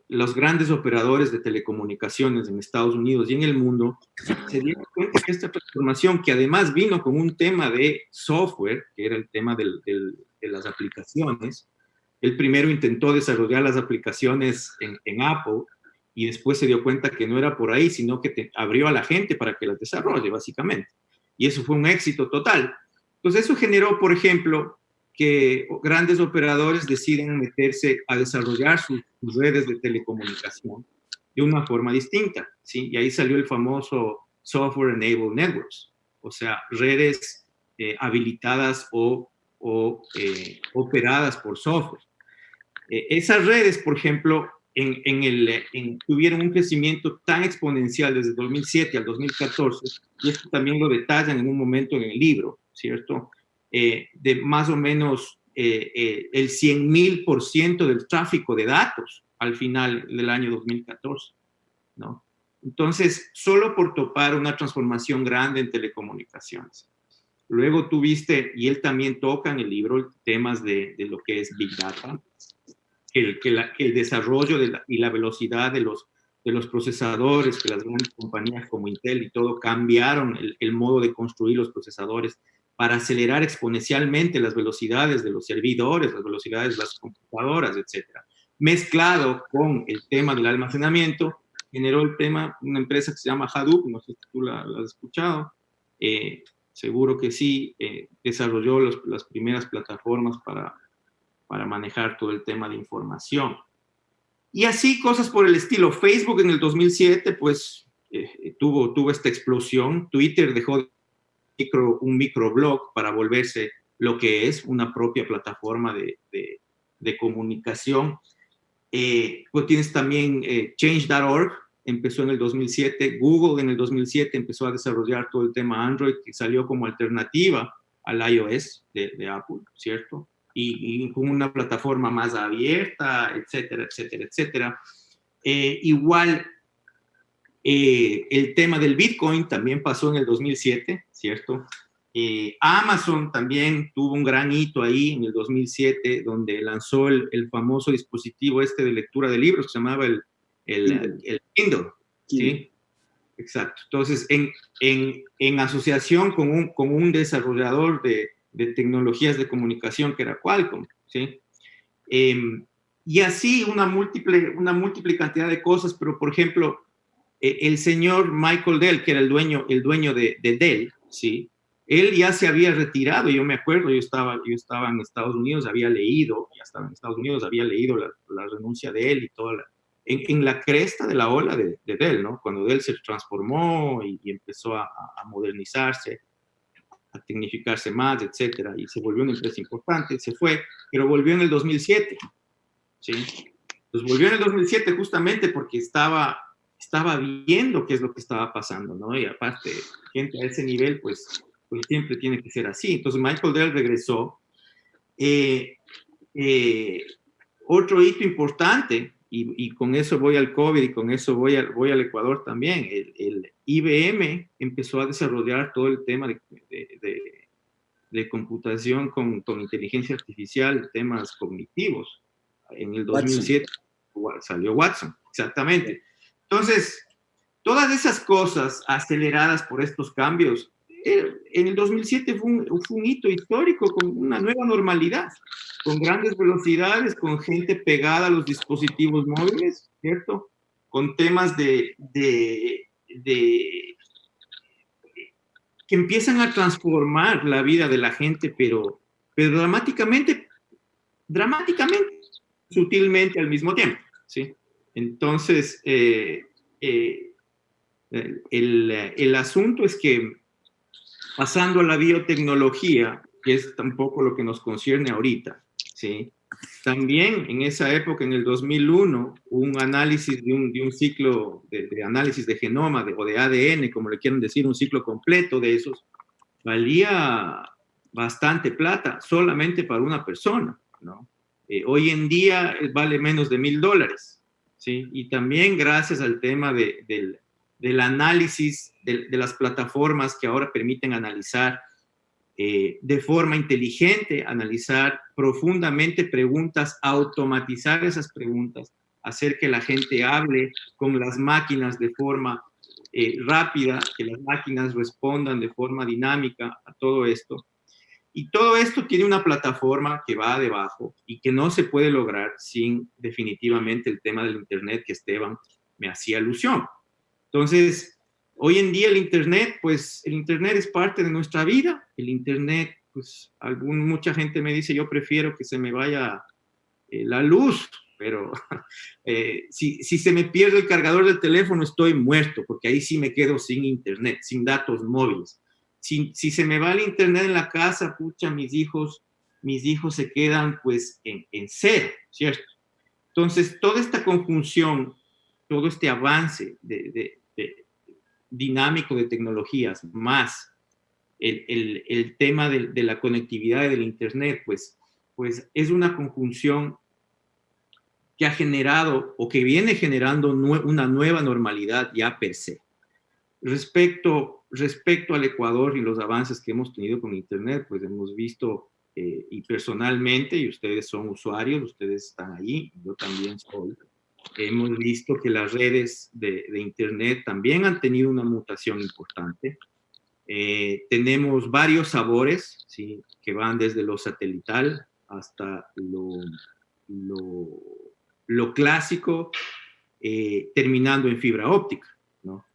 Los grandes operadores de telecomunicaciones en Estados Unidos y en el mundo se dieron cuenta que esta transformación, que además vino con un tema de software, que era el tema de las aplicaciones. El primero intentó desarrollar las aplicaciones en Apple, y después se dio cuenta que no era por ahí, sino que abrió a la gente para que las desarrolle, básicamente. Y eso fue un éxito total. Entonces, eso generó, por ejemplo, que grandes operadores deciden meterse a desarrollar sus redes de telecomunicación de una forma distinta, ¿sí? Y ahí salió el famoso Software Enabled Networks, o sea, redes habilitadas o operadas por software. Esas redes, por ejemplo, tuvieron un crecimiento tan exponencial desde 2007 al 2014, y esto también lo detallan en un momento en el libro, ¿cierto? De más o menos el 100,000% del tráfico de datos al final del año 2014, ¿no? Entonces, solo por topar una transformación grande en telecomunicaciones. Luego tuviste, y él también toca en el libro, temas de lo que es Big Data, el desarrollo y la velocidad de los procesadores, que las grandes compañías como Intel y todo cambiaron el modo de construir los procesadores para acelerar exponencialmente las velocidades de los servidores, las velocidades de las computadoras, etc. Mezclado con el tema del almacenamiento, generó el tema, una empresa que se llama Hadoop, no sé si tú la has escuchado, seguro que sí, desarrolló las primeras plataformas para manejar todo el tema de información. Y así cosas por el estilo. Facebook en el 2007, pues, tuvo esta explosión. Twitter dejó un microblog para volverse lo que es una propia plataforma de comunicación. Pues tienes también Change.org, empezó en el 2007. Google en el 2007 empezó a desarrollar todo el tema Android, que salió como alternativa al iOS de Apple, ¿cierto? Y con una plataforma más abierta, etcétera, etcétera, etcétera. Igual, el tema del Bitcoin también pasó en el 2007, ¿cierto? Amazon también tuvo un gran hito ahí en el 2007, donde lanzó el famoso dispositivo de lectura de libros, que se llamaba el Kindle, ¿sí? Exacto. Entonces, en asociación con un desarrollador de tecnologías de comunicación, que era Qualcomm, ¿sí? Y así una múltiple cantidad de cosas, pero por ejemplo, el señor Michael Dell, que era el dueño de Dell, ¿sí? Él ya se había retirado, yo me acuerdo, yo estaba en Estados Unidos, había leído la renuncia de él y toda en la cresta de la ola de Dell, ¿no? Cuando Dell se transformó y empezó a modernizarse, a tecnificarse más, etcétera, y se volvió una empresa importante, se fue, pero volvió en el 2007, ¿sí? Pues volvió en el 2007 justamente porque estaba viendo qué es lo que estaba pasando, ¿no? Y aparte, gente a ese nivel, pues siempre tiene que ser así. Entonces Michael Dell regresó. Otro hito importante, y con eso voy al COVID y con eso voy al Ecuador también, el IBM empezó a desarrollar todo el tema de computación con inteligencia artificial, temas cognitivos. En el 2007 salió Watson, exactamente. Entonces, todas esas cosas aceleradas por estos cambios, en el 2007 fue un hito histórico con una nueva normalidad, con grandes velocidades, con gente pegada a los dispositivos móviles, ¿cierto? Con temas que empiezan a transformar la vida de la gente, pero dramáticamente, sutilmente al mismo tiempo, ¿sí? Entonces, el asunto es que, pasando a la biotecnología, que es tampoco lo que nos concierne ahorita, ¿sí? También en esa época, en el 2001, un análisis de un ciclo de análisis de genoma o de ADN, como le quieren decir, un ciclo completo de esos, valía bastante plata solamente para una persona, ¿no? Hoy en día vale menos de $1,000, ¿sí? Y también gracias al tema del análisis de las plataformas que ahora permiten analizar de forma inteligente, analizar profundamente preguntas, automatizar esas preguntas, hacer que la gente hable con las máquinas de forma rápida, que las máquinas respondan de forma dinámica a todo esto. Y todo esto tiene una plataforma que va debajo y que no se puede lograr sin definitivamente el tema del Internet que Esteban me hacía alusión. Entonces, hoy en día el Internet es parte de nuestra vida. El Internet, pues mucha gente me dice, yo prefiero que se me vaya la luz, pero si se me pierde el cargador del teléfono estoy muerto, porque ahí sí me quedo sin Internet, sin datos móviles. Si se me va el Internet en la casa, pucha, mis hijos se quedan pues en cero, ¿cierto? Entonces, toda esta conjunción, todo este avance dinámico de tecnologías, más el tema de la conectividad y del Internet, pues es una conjunción que ha generado o que viene generando una nueva normalidad ya per se. Respecto al Ecuador y los avances que hemos tenido con Internet, pues hemos visto, y personalmente, y ustedes son usuarios, ustedes están allí, yo también soy, hemos visto que las redes de Internet también han tenido una mutación importante. Tenemos varios sabores, ¿sí? Que van desde lo satelital hasta lo clásico, terminando en fibra óptica, ¿no?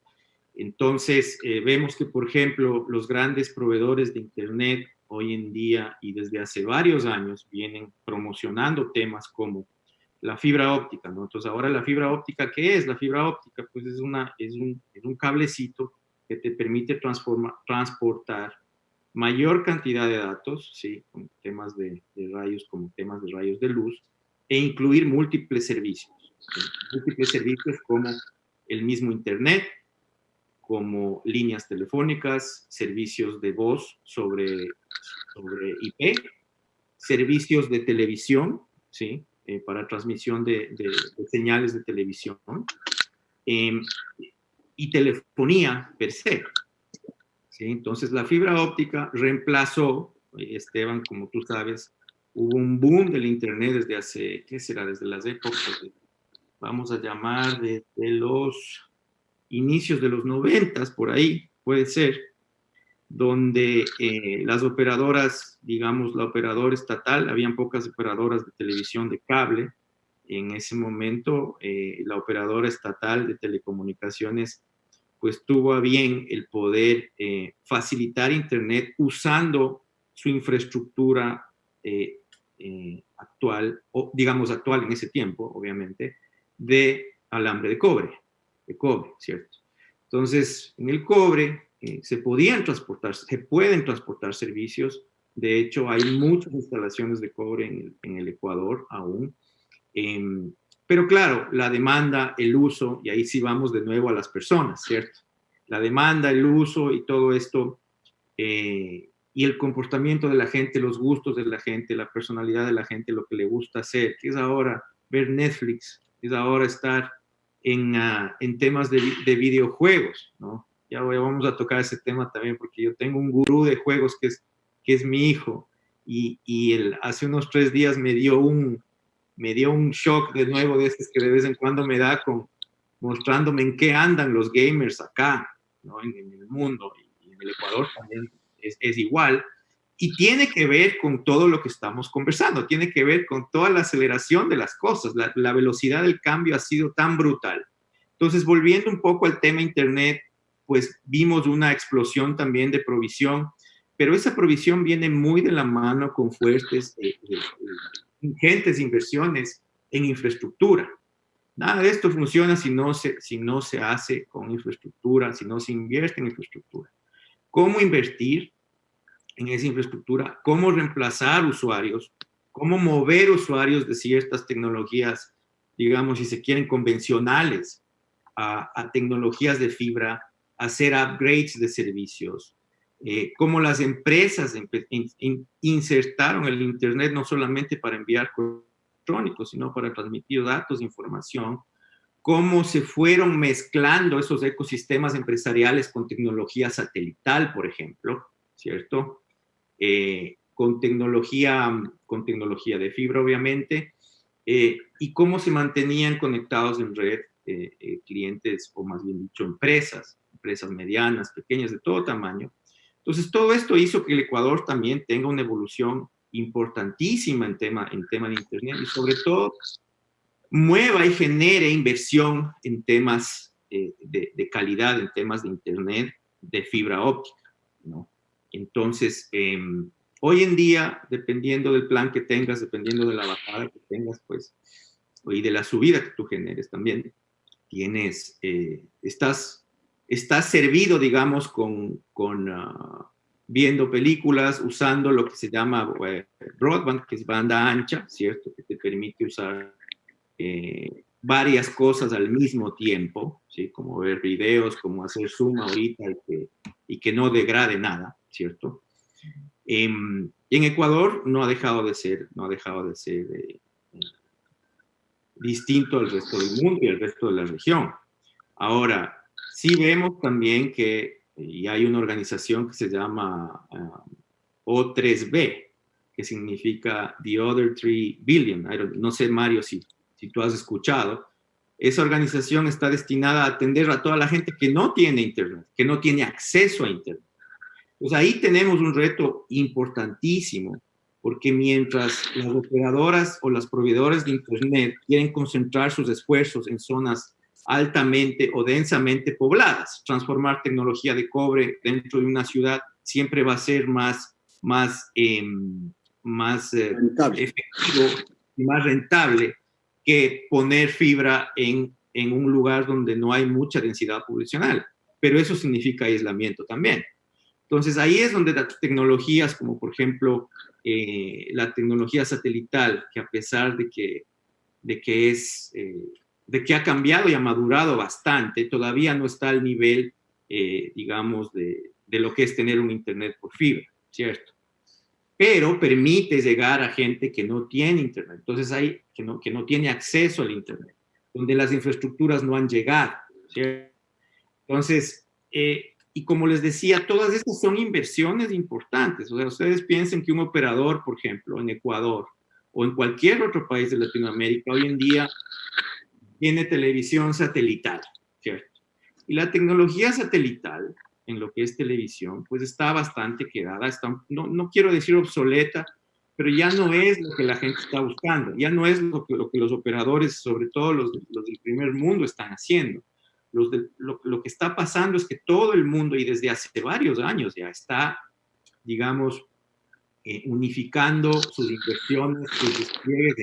Entonces, vemos que, por ejemplo, los grandes proveedores de Internet hoy en día y desde hace varios años vienen promocionando temas como la fibra óptica, ¿no? Entonces, ahora la fibra óptica, ¿qué es? La fibra óptica, pues es un cablecito que te permite transportar mayor cantidad de datos, ¿sí? Con temas de rayos, como temas de rayos de luz, e incluir múltiples servicios, ¿sí? Múltiples servicios como el mismo Internet, como líneas telefónicas, servicios de voz sobre IP, servicios de televisión, ¿sí? Para transmisión de señales de televisión, y telefonía per se, ¿sí? Entonces, la fibra óptica reemplazó, Esteban, como tú sabes, hubo un boom del Internet desde hace, ¿qué será? Desde las épocas, vamos a llamar desde los inicios de los 90, por ahí, puede ser, donde las operadoras, digamos, la operadora estatal, habían pocas operadoras de televisión de cable. En ese momento, la operadora estatal de telecomunicaciones, pues tuvo a bien el poder facilitar Internet usando su infraestructura actual, o digamos actual en ese tiempo, obviamente, de alambre de cobre, ¿cierto? Entonces, en el cobre se pueden transportar servicios. De hecho, hay muchas instalaciones de cobre en el Ecuador aún. Pero claro, la demanda, el uso, y ahí sí vamos de nuevo a las personas, ¿cierto? La demanda, el uso y todo esto, y el comportamiento de la gente, los gustos de la gente, la personalidad de la gente, lo que le gusta hacer, que es ahora ver Netflix, es ahora estar en temas de videojuegos, ¿no? Ya vamos a tocar ese tema también, porque yo tengo un gurú de juegos que es mi hijo, y él hace unos 3 días me dio un shock de nuevo, de esos que de vez en cuando me da, mostrándome en qué andan los gamers acá, ¿no? En el mundo, y en el Ecuador también es igual, y tiene que ver con todo lo que estamos conversando, tiene que ver con toda la aceleración de las cosas, la velocidad del cambio ha sido tan brutal. Entonces, volviendo un poco al tema Internet, pues vimos una explosión también de provisión, pero esa provisión viene muy de la mano con fuertes, ingentes inversiones en infraestructura. Nada de esto funciona si no se hace con infraestructura, si no se invierte en infraestructura. ¿Cómo invertir en esa infraestructura? ¿Cómo reemplazar usuarios? ¿Cómo mover usuarios de ciertas tecnologías, digamos, si se quieren, convencionales, a tecnologías de fibra, hacer upgrades de servicios? Cómo las empresas insertaron el Internet no solamente para enviar correos electrónicos, sino para transmitir datos, información. Cómo se fueron mezclando esos ecosistemas empresariales con tecnología satelital, por ejemplo, ¿cierto? Con tecnología de fibra, obviamente, y cómo se mantenían conectados en red clientes, o más bien dicho, empresas medianas, pequeñas, de todo tamaño. Entonces, todo esto hizo que el Ecuador también tenga una evolución importantísima en tema de Internet, y sobre todo mueva y genere inversión en temas de calidad, en temas de Internet, de fibra óptica, ¿no? Entonces, hoy en día, dependiendo del plan que tengas, dependiendo de la bajada que tengas, pues, y de la subida que tú generes también, estás servido, digamos, viendo películas, usando lo que se llama broadband, que es banda ancha, ¿cierto? Que te permite usar varias cosas al mismo tiempo, ¿sí? Como ver videos, como hacer zoom ahorita y que no degrade nada, ¿cierto? En Ecuador no ha dejado de ser distinto al resto del mundo y al resto de la región. Ahora, sí vemos también que y hay una organización que se llama O3B, que significa The Other 3 Billion. No sé, Mario, si tú has escuchado. Esa organización está destinada a atender a toda la gente que no tiene Internet, que no tiene acceso a Internet. Pues ahí tenemos un reto importantísimo, porque mientras las operadoras o las proveedoras de Internet quieren concentrar sus esfuerzos en zonas altamente o densamente pobladas, transformar tecnología de cobre dentro de una ciudad siempre va a ser más efectivo y más rentable que poner fibra en un lugar donde no hay mucha densidad poblacional. Pero eso significa aislamiento también. Entonces, ahí es donde las tecnologías, como por ejemplo la tecnología satelital, que a pesar de que ha cambiado y ha madurado bastante, todavía no está al nivel, digamos, de lo que es tener un Internet por fibra, ¿cierto? Pero permite llegar a gente que no tiene Internet, entonces hay que no tiene acceso al Internet, donde las infraestructuras no han llegado, ¿cierto? Entonces, y como les decía, todas estas son inversiones importantes. O sea, ustedes piensen que un operador, por ejemplo, en Ecuador o en cualquier otro país de Latinoamérica, hoy en día tiene televisión satelital, ¿cierto? Y la tecnología satelital, en lo que es televisión, pues está bastante quedada, no quiero decir obsoleta, pero ya no es lo que la gente está buscando, ya no es lo que los operadores, sobre todo los del primer mundo, están haciendo. Lo que está pasando es que todo el mundo, y desde hace varios años ya, está, digamos, unificando sus inversiones, sus despliegues,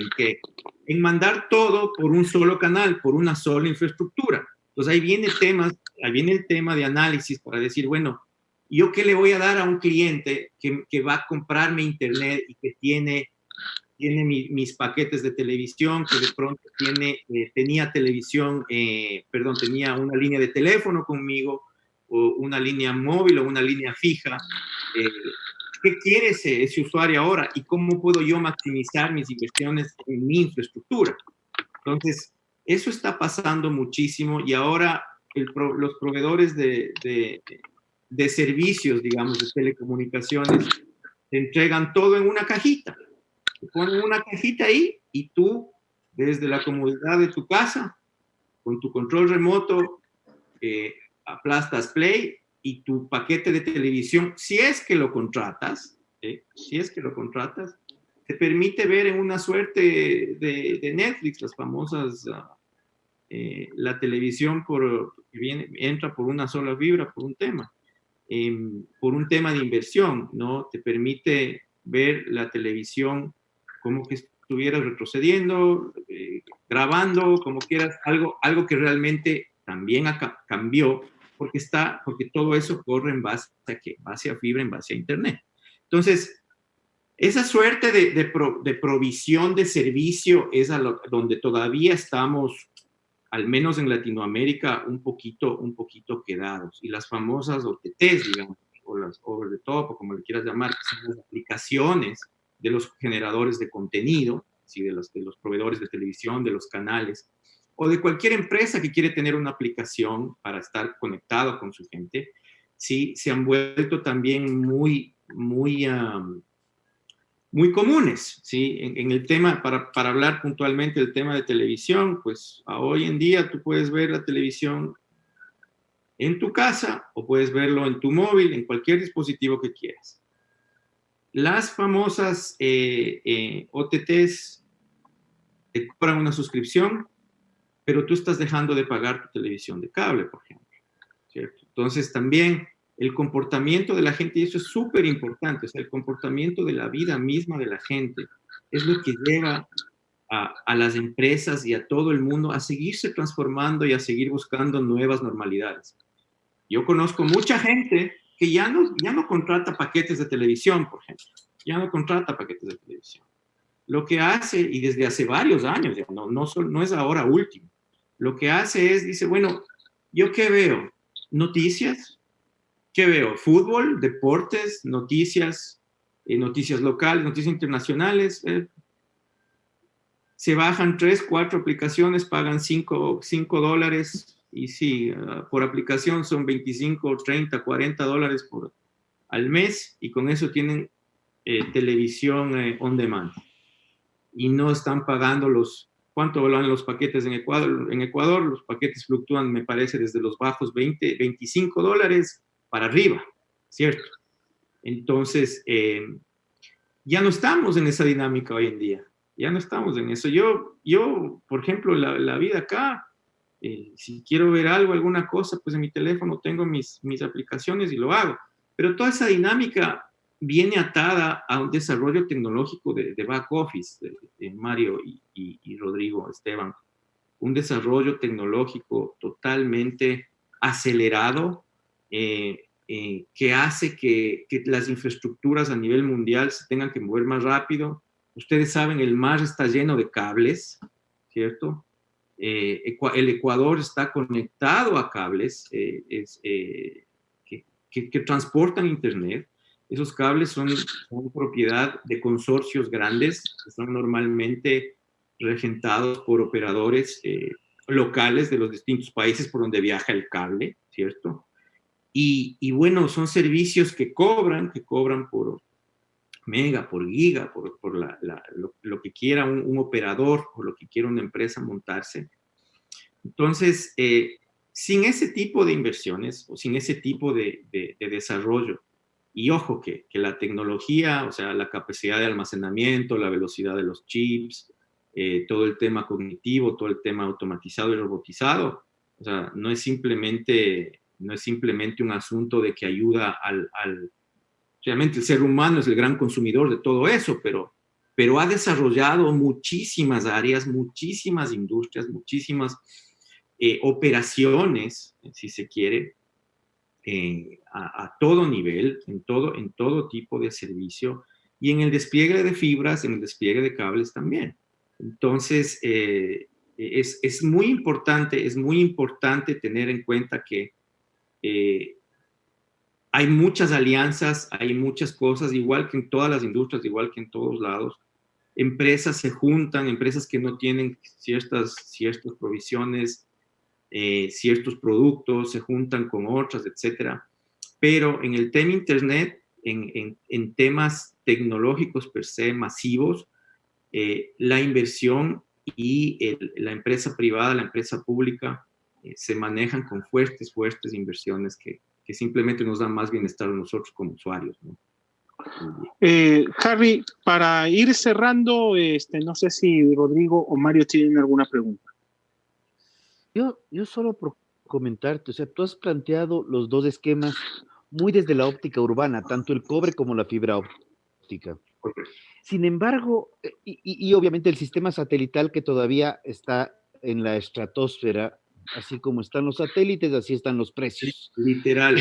en mandar todo por un solo canal, por una sola infraestructura. Entonces ahí viene el tema de análisis para decir, bueno, ¿yo qué le voy a dar a un cliente que va a comprarme Internet y que tiene mis paquetes de televisión, que de pronto tenía una línea de teléfono conmigo, o una línea móvil o una línea fija? ¿Qué quiere ese usuario ahora? ¿Y cómo puedo yo maximizar mis inversiones en mi infraestructura? Entonces, eso está pasando muchísimo, y ahora los proveedores de servicios, digamos, de telecomunicaciones, te entregan todo en una cajita. Te ponen una cajita ahí y tú, desde la comodidad de tu casa, con tu control remoto, aplastas play y tu paquete de televisión, si es que lo contratas, te permite ver en una suerte de Netflix, las famosas, la televisión que entra por una sola fibra, por un tema de inversión, ¿no? Te permite ver la televisión como que estuvieras retrocediendo, grabando, como quieras, algo que realmente también cambió, porque todo eso corre en base a fibra, en base a Internet. Entonces, esa suerte de provisión de servicio es donde todavía estamos, al menos en Latinoamérica, un poquito quedados. Y las famosas OTTs, digamos, o las over the top, o como le quieras llamar, que son las aplicaciones de los generadores de contenido, ¿sí? de los proveedores de televisión, de los canales, o de cualquier empresa que quiere tener una aplicación para estar conectado con su gente, ¿sí? Se han vuelto también muy comunes, ¿sí? En el tema, para hablar puntualmente del tema de televisión, pues hoy en día tú puedes ver la televisión en tu casa o puedes verlo en tu móvil, en cualquier dispositivo que quieras. Las famosas OTTs te cobran una suscripción, pero tú estás dejando de pagar tu televisión de cable, por ejemplo, ¿cierto? Entonces también el comportamiento de la gente, y eso es súper importante, o sea, el comportamiento de la vida misma de la gente es lo que lleva a las empresas y a todo el mundo a seguirse transformando y a seguir buscando nuevas normalidades. Yo conozco mucha gente que ya no contrata paquetes de televisión, por ejemplo, ya no contrata paquetes de televisión. Lo que hace, y desde hace varios años, no es ahora último, lo que hace es, dice, bueno, ¿yo qué veo? Noticias. ¿Qué veo? Fútbol, deportes, noticias locales, noticias internacionales. Se bajan 3, 4 aplicaciones, pagan $5 y sí, por aplicación son 25, 30, $40 al mes y con eso tienen televisión on demand. Y no están pagando ¿cuánto valen los paquetes en Ecuador? En Ecuador los paquetes fluctúan, me parece, desde los bajos $25 para arriba, ¿cierto? Entonces, ya no estamos en esa dinámica hoy en día, ya no estamos en eso. Yo por ejemplo, la vida acá, si quiero ver algo, alguna cosa, pues en mi teléfono tengo mis aplicaciones y lo hago. Pero toda esa dinámica viene atada a un desarrollo tecnológico de back office, de Mario y Rodrigo, Esteban. Un desarrollo tecnológico totalmente acelerado, que hace que las infraestructuras a nivel mundial se tengan que mover más rápido. Ustedes saben, el mar está lleno de cables, ¿cierto? El Ecuador está conectado a cables que transportan Internet. Esos cables son propiedad de consorcios grandes que son normalmente regentados por operadores locales de los distintos países por donde viaja el cable, ¿cierto? Y bueno, son servicios que cobran por mega, por giga, por lo que quiera un operador o lo que quiera una empresa montarse. Entonces, sin ese tipo de inversiones o sin ese tipo de desarrollo, y ojo que la tecnología, o sea, la capacidad de almacenamiento, la velocidad de los chips, todo el tema cognitivo, todo el tema automatizado y robotizado, o sea, no es simplemente un asunto de que ayuda realmente el ser humano es el gran consumidor de todo eso, pero ha desarrollado muchísimas áreas, muchísimas industrias, muchísimas operaciones, si se quiere, a todo nivel, en todo tipo de servicio, y en el despliegue de fibras, en el despliegue de cables también. Entonces, es muy importante tener en cuenta que hay muchas alianzas, hay muchas cosas, igual que en todas las industrias, igual que en todos lados. Empresas se juntan, empresas que no tienen ciertas provisiones, ciertos productos, se juntan con otras, etcétera. Pero en el tema Internet, en temas tecnológicos per se masivos, la inversión y la empresa privada, la empresa pública, se manejan con fuertes inversiones que simplemente nos dan más bienestar a nosotros como usuarios, ¿no? Harry, para ir cerrando, no sé si Rodrigo o Mario tienen alguna pregunta. Yo solo por comentarte, o sea, tú has planteado los dos esquemas muy desde la óptica urbana, tanto el cobre como la fibra óptica. Correcto. Sin embargo, y obviamente el sistema satelital que todavía está en la estratosfera, así como están los satélites, así están los precios. Literal.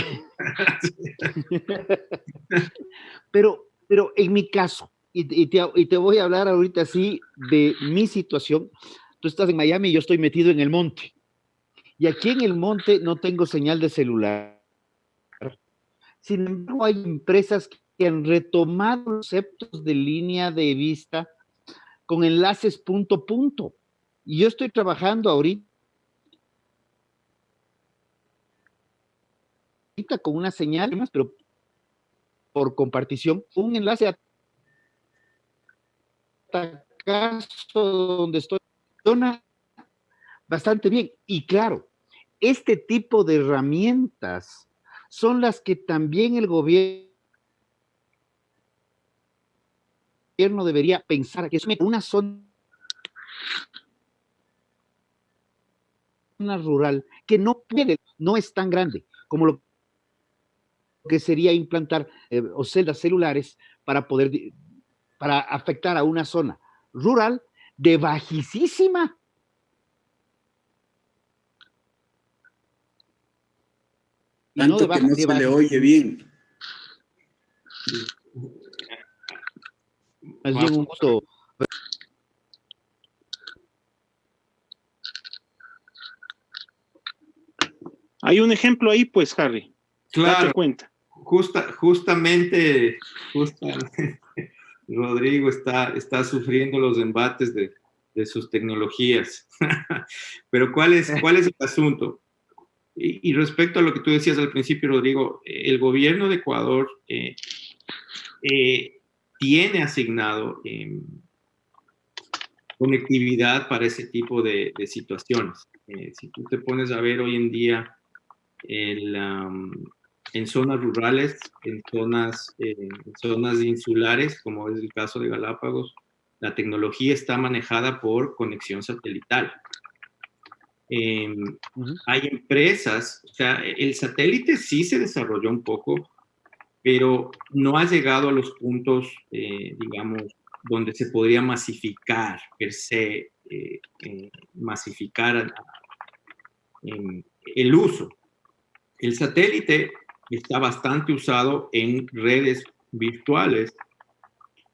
Pero en mi caso, y te voy a hablar ahorita así de mi situación. Tú estás en Miami y yo estoy metido en el monte. Y aquí en el monte no tengo señal de celular. Sin embargo, hay empresas que han retomado conceptos de línea de vista con enlaces punto a punto. Y yo estoy trabajando ahorita con una señal, pero por compartición, un enlace a caso donde estoy bastante bien. Y claro, este tipo de herramientas son las que también el gobierno debería pensar, que es una zona rural que no puede, no es tan grande como lo que sería implantar o celdas celulares para afectar a una zona rural de bajísima. Tanto que no se le oye bien. Más bien un gusto. Hay un ejemplo ahí, pues, Harry. Claro. Date cuenta. Justamente, Rodrigo está sufriendo los embates de sus tecnologías. Pero ¿cuál es el asunto? Y respecto a lo que tú decías al principio, Rodrigo, el gobierno de Ecuador tiene asignado conectividad para ese tipo de situaciones. Si tú te pones a ver hoy en día en zonas rurales, en zonas insulares, como es el caso de Galápagos, la tecnología está manejada por conexión satelital. Hay empresas, o sea, el satélite sí se desarrolló un poco, pero no ha llegado a los puntos, digamos, donde se podría masificar, per se, masificar el uso. El satélite está bastante usado en redes virtuales,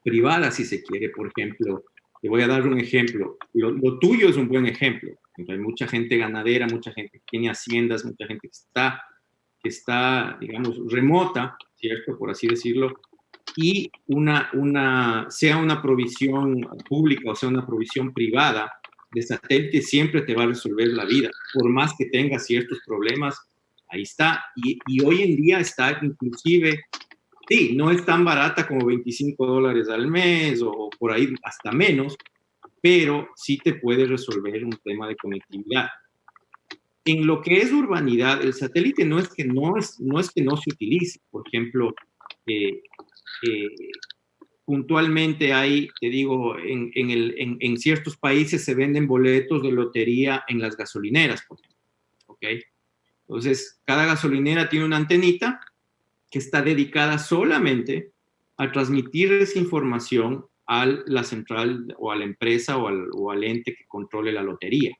privadas, si se quiere. Por ejemplo, te voy a dar un ejemplo. Lo tuyo es un buen ejemplo. Hay mucha gente ganadera, mucha gente que tiene haciendas, mucha gente que está, digamos, remota, ¿cierto? Por así decirlo. Y sea una provisión pública o sea una provisión privada de satélite, siempre te va a resolver la vida. Por más que tengas ciertos problemas, ahí está. Y hoy en día está inclusive, sí, no es tan barata como $25 al mes o por ahí hasta menos, pero sí te puede resolver un tema de conectividad. En lo que es urbanidad, el satélite no es que no se utilice. Por ejemplo, puntualmente hay, te digo, en ciertos países se venden boletos de lotería en las gasolineras, por ejemplo. ¿Ok? Entonces, cada gasolinera tiene una antenita que está dedicada solamente a transmitir esa información a la central o a la empresa o al ente que controle la lotería.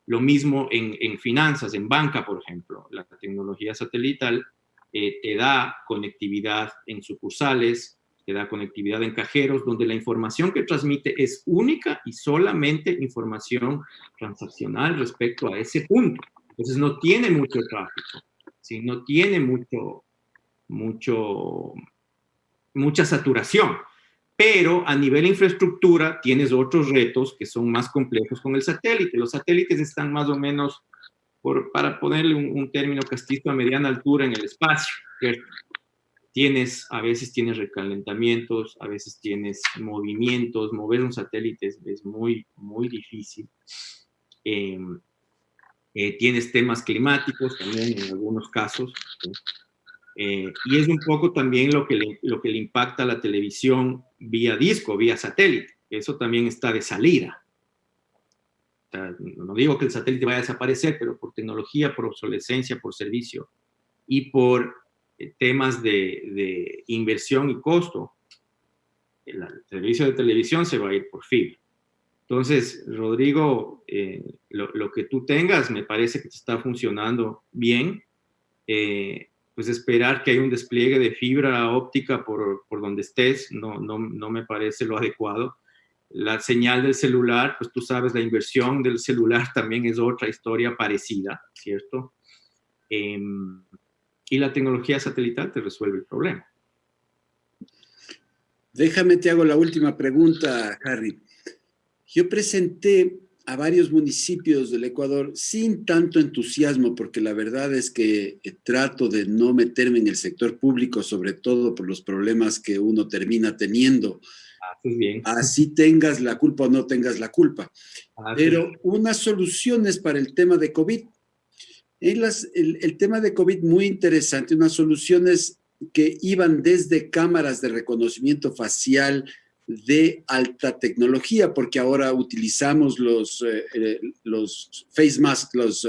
Lo mismo en finanzas, en banca, por ejemplo. La tecnología satelital te da conectividad en sucursales, te da conectividad en cajeros, donde la información que transmite es única y solamente información transaccional respecto a ese punto. Entonces no tiene mucho tráfico, ¿sí? No tiene mucha saturación. Pero a nivel infraestructura tienes otros retos que son más complejos con el satélite. Los satélites están más o menos, para ponerle un término castizo, a mediana altura en el espacio, ¿cierto? A veces tienes recalentamientos, a veces tienes movimientos. Mover un satélite es muy, muy difícil. Tienes temas climáticos también en algunos casos, ¿sí? Y es un poco también lo que le impacta a la televisión vía disco, vía satélite. Eso también está de salida. O sea, no digo que el satélite vaya a desaparecer, pero por tecnología, por obsolescencia, por servicio y por temas de inversión y costo, el servicio de televisión se va a ir por fibra. Entonces, Rodrigo, lo que tú tengas me parece que te está funcionando bien. Pues esperar que haya un despliegue de fibra óptica por donde estés no me parece lo adecuado. La señal del celular, pues tú sabes, la inversión del celular también es otra historia parecida, ¿cierto? Y la tecnología satelital te resuelve el problema. Déjame, te hago la última pregunta, Harry. Yo presenté a varios municipios del Ecuador sin tanto entusiasmo, porque la verdad es que trato de no meterme en el sector público, sobre todo por los problemas que uno termina teniendo. Pues bien. Así tengas la culpa o no tengas la culpa. Pero Sí. unas soluciones para el tema de COVID. El tema de COVID muy interesante, unas soluciones que iban desde cámaras de reconocimiento facial de alta tecnología, porque ahora utilizamos los face masks,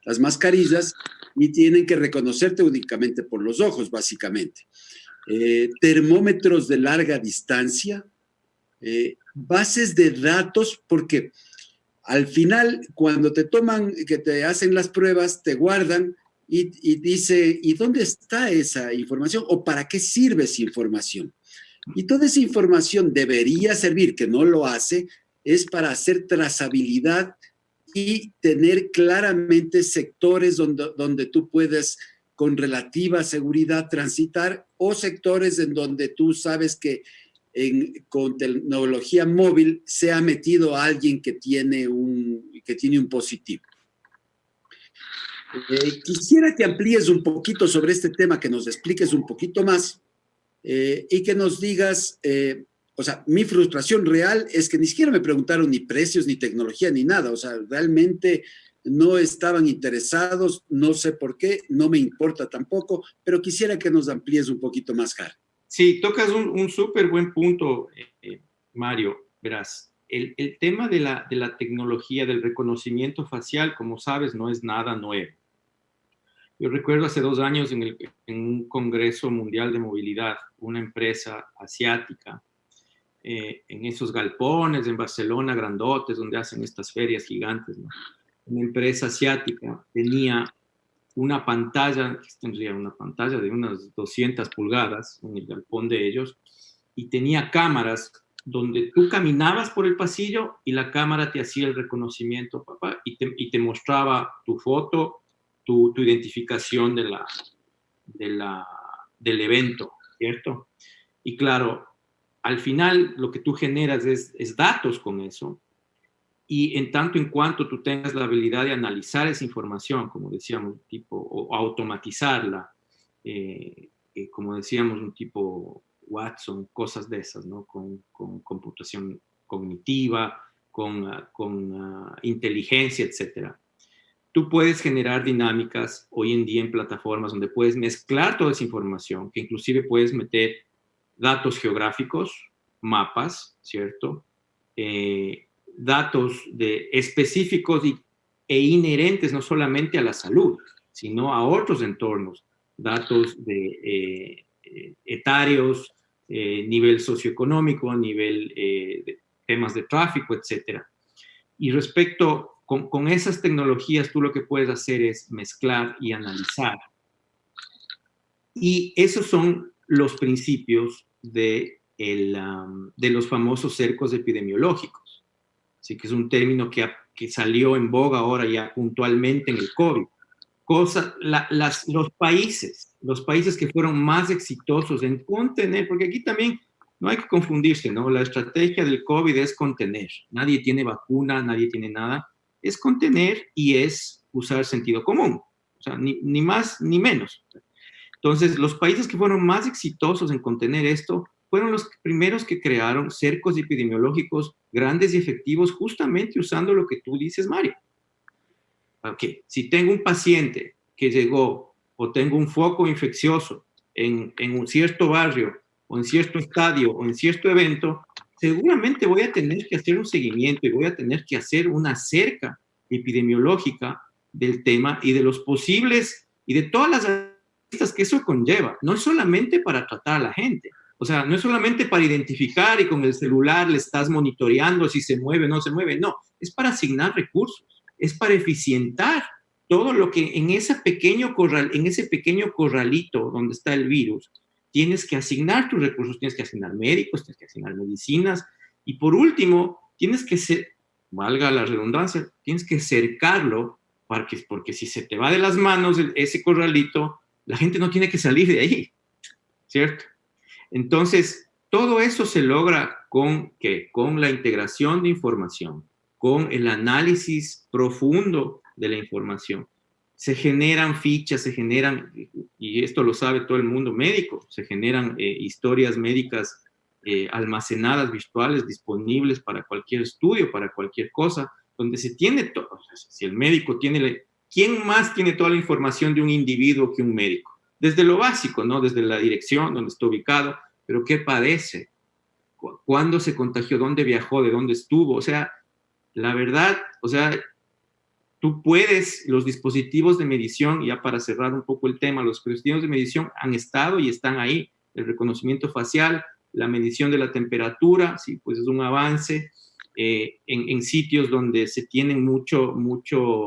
las mascarillas, y tienen que reconocerte únicamente por los ojos, básicamente. Termómetros de larga distancia, bases de datos, porque al final, cuando te toman, que te hacen las pruebas, te guardan y dice, ¿y dónde está esa información? ¿O para qué sirve esa información? Y toda esa información debería servir, que no lo hace, es para hacer trazabilidad y tener claramente sectores donde tú puedes con relativa seguridad transitar, o sectores en donde tú sabes que con tecnología móvil se ha metido a alguien que tiene un positivo. Quisiera que amplíes un poquito sobre este tema, que nos expliques un poquito más y que nos digas, o sea, mi frustración real es que ni siquiera me preguntaron ni precios, ni tecnología, ni nada. O sea, realmente no estaban interesados, no sé por qué, no me importa tampoco, pero quisiera que nos amplíes un poquito más, Harry. Sí, tocas un súper buen punto, Mario. Verás, el tema de la tecnología, del reconocimiento facial, como sabes, no es nada nuevo. Yo recuerdo hace 2 años en un Congreso Mundial de Movilidad, una empresa asiática, en esos galpones en Barcelona, grandotes, donde hacen estas ferias gigantes, ¿no? Una empresa asiática tenía una pantalla, que tendría una pantalla de unas 200 pulgadas en el galpón de ellos, y tenía cámaras donde tú caminabas por el pasillo y la cámara te hacía el reconocimiento, papá, y te mostraba tu foto, tu identificación del evento, ¿cierto? Y claro, al final lo que tú generas es datos con eso, y en tanto en cuanto tú tengas la habilidad de analizar esa información, como decíamos, o automatizarla, como decíamos, un tipo Watson, cosas de esas, ¿no? Con computación cognitiva, con inteligencia, etcétera. Tú puedes generar dinámicas hoy en día en plataformas donde puedes mezclar toda esa información, que inclusive puedes meter datos geográficos, mapas, ¿cierto? Datos específicos e inherentes no solamente a la salud, sino a otros entornos, datos etarios, nivel socioeconómico, nivel de temas de tráfico, etcétera. Y respecto con esas tecnologías, tú lo que puedes hacer es mezclar y analizar. Y esos son los principios de los famosos cercos epidemiológicos. Así que es un término que salió en boga ahora ya puntualmente en el COVID. Los países que fueron más exitosos en contener, porque aquí también no hay que confundirse, ¿no? La estrategia del COVID es contener. Nadie tiene vacuna, nadie tiene nada. Es contener y es usar sentido común. O sea, ni más ni menos. Entonces, los países que fueron más exitosos en contener esto fueron los primeros que crearon cercos epidemiológicos grandes y efectivos, justamente usando lo que tú dices, Mario. Ok, si tengo un paciente que llegó o tengo un foco infeccioso en un cierto barrio o en cierto estadio o en cierto evento, seguramente voy a tener que hacer un seguimiento y voy a tener que hacer una cerca epidemiológica del tema y de los posibles y de todas las aristas que eso conlleva. No es solamente para tratar a la gente, O sea, no es solamente para identificar y con el celular le estás monitoreando si se mueve o no se mueve, no, es para asignar recursos, es para eficientar todo lo que en ese pequeño corralito donde está el virus, tienes que asignar tus recursos, tienes que asignar médicos, tienes que asignar medicinas, y por último, tienes que valga la redundancia, tienes que cercarlo, porque si se te va de las manos ese corralito, la gente no tiene que salir de ahí, ¿cierto? Entonces, todo eso se logra con la integración de información, con el análisis profundo de la información. Se generan fichas, y esto lo sabe todo el mundo médico, se generan historias médicas almacenadas, virtuales, disponibles para cualquier estudio, para cualquier cosa, donde se tiene todo. Si el médico tiene, ¿quién más tiene toda la información de un individuo que un médico? Desde lo básico, ¿no? Desde la dirección, donde está ubicado, pero qué padece, cuándo se contagió, dónde viajó, de dónde estuvo. O sea, la verdad, o sea, tú puedes, los dispositivos de medición, ya para cerrar un poco el tema, los dispositivos de medición han estado y están ahí. El reconocimiento facial, la medición de la temperatura, sí, pues es un avance. En sitios donde se tienen mucho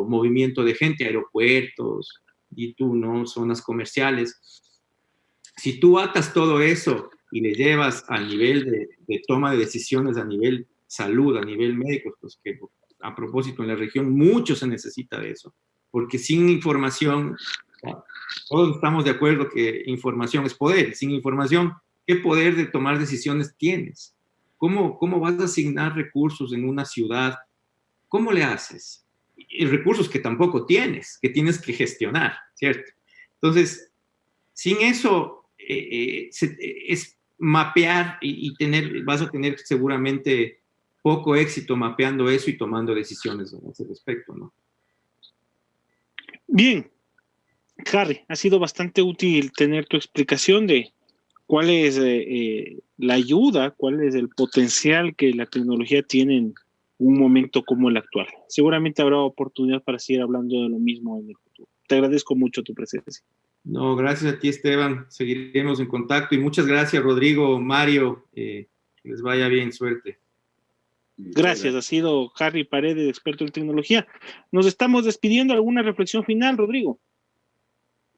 movimiento de gente, aeropuertos, y tú, ¿no? Zonas comerciales. Si tú atas todo eso y le llevas al nivel de toma de decisiones a nivel salud, a nivel médico, pues que a propósito en la región mucho se necesita de eso, porque sin información, todos estamos de acuerdo que información es poder, sin información, ¿qué poder de tomar decisiones tienes? ¿Cómo vas a asignar recursos en una ciudad? ¿Cómo le haces? Y recursos que tampoco tienes, que tienes que gestionar, ¿cierto? Entonces, sin eso, es mapear y vas a tener seguramente poco éxito mapeando eso y tomando decisiones a ese respecto, ¿no? Bien, Harry, ha sido bastante útil tener tu explicación de cuál es la ayuda, cuál es el potencial que la tecnología tiene en un momento como el actual. Seguramente habrá oportunidad para seguir hablando de lo mismo en el futuro. Te agradezco mucho tu presencia. No, gracias a ti, Esteban. Seguiremos en contacto y muchas gracias, Rodrigo, Mario. Que les vaya bien, suerte. Gracias, ha sido Harry Paredes, experto en tecnología. Nos estamos despidiendo. ¿Alguna reflexión final, Rodrigo?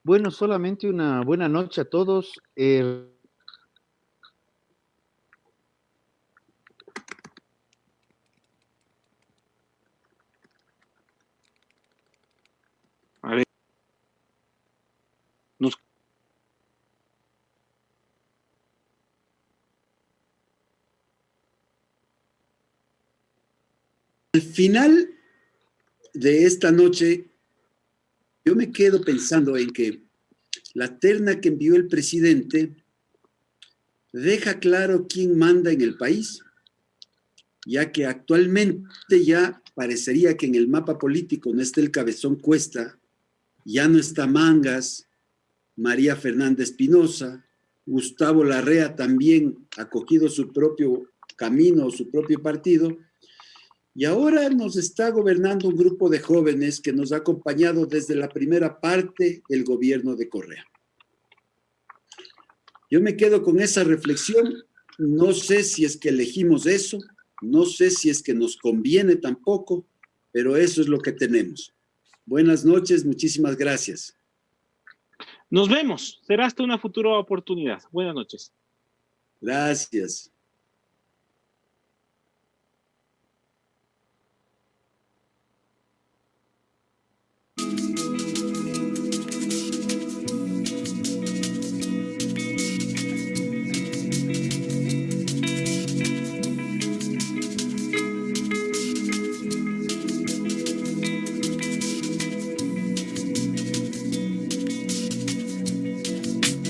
Bueno, solamente una buena noche a todos. A ver. Al final de esta noche, yo me quedo pensando en que la terna que envió el presidente deja claro quién manda en el país, ya que actualmente ya parecería que en el mapa político no está el Cabezón Cuesta, ya no está Mangas, María Fernanda Espinosa, Gustavo Larrea también ha cogido su propio camino, su propio partido, y ahora nos está gobernando un grupo de jóvenes que nos ha acompañado desde la primera parte del gobierno de Correa. Yo me quedo con esa reflexión. No sé si es que elegimos eso, no sé si es que nos conviene tampoco, pero eso es lo que tenemos. Buenas noches, muchísimas gracias. Nos vemos. Será hasta una futura oportunidad. Buenas noches. Gracias.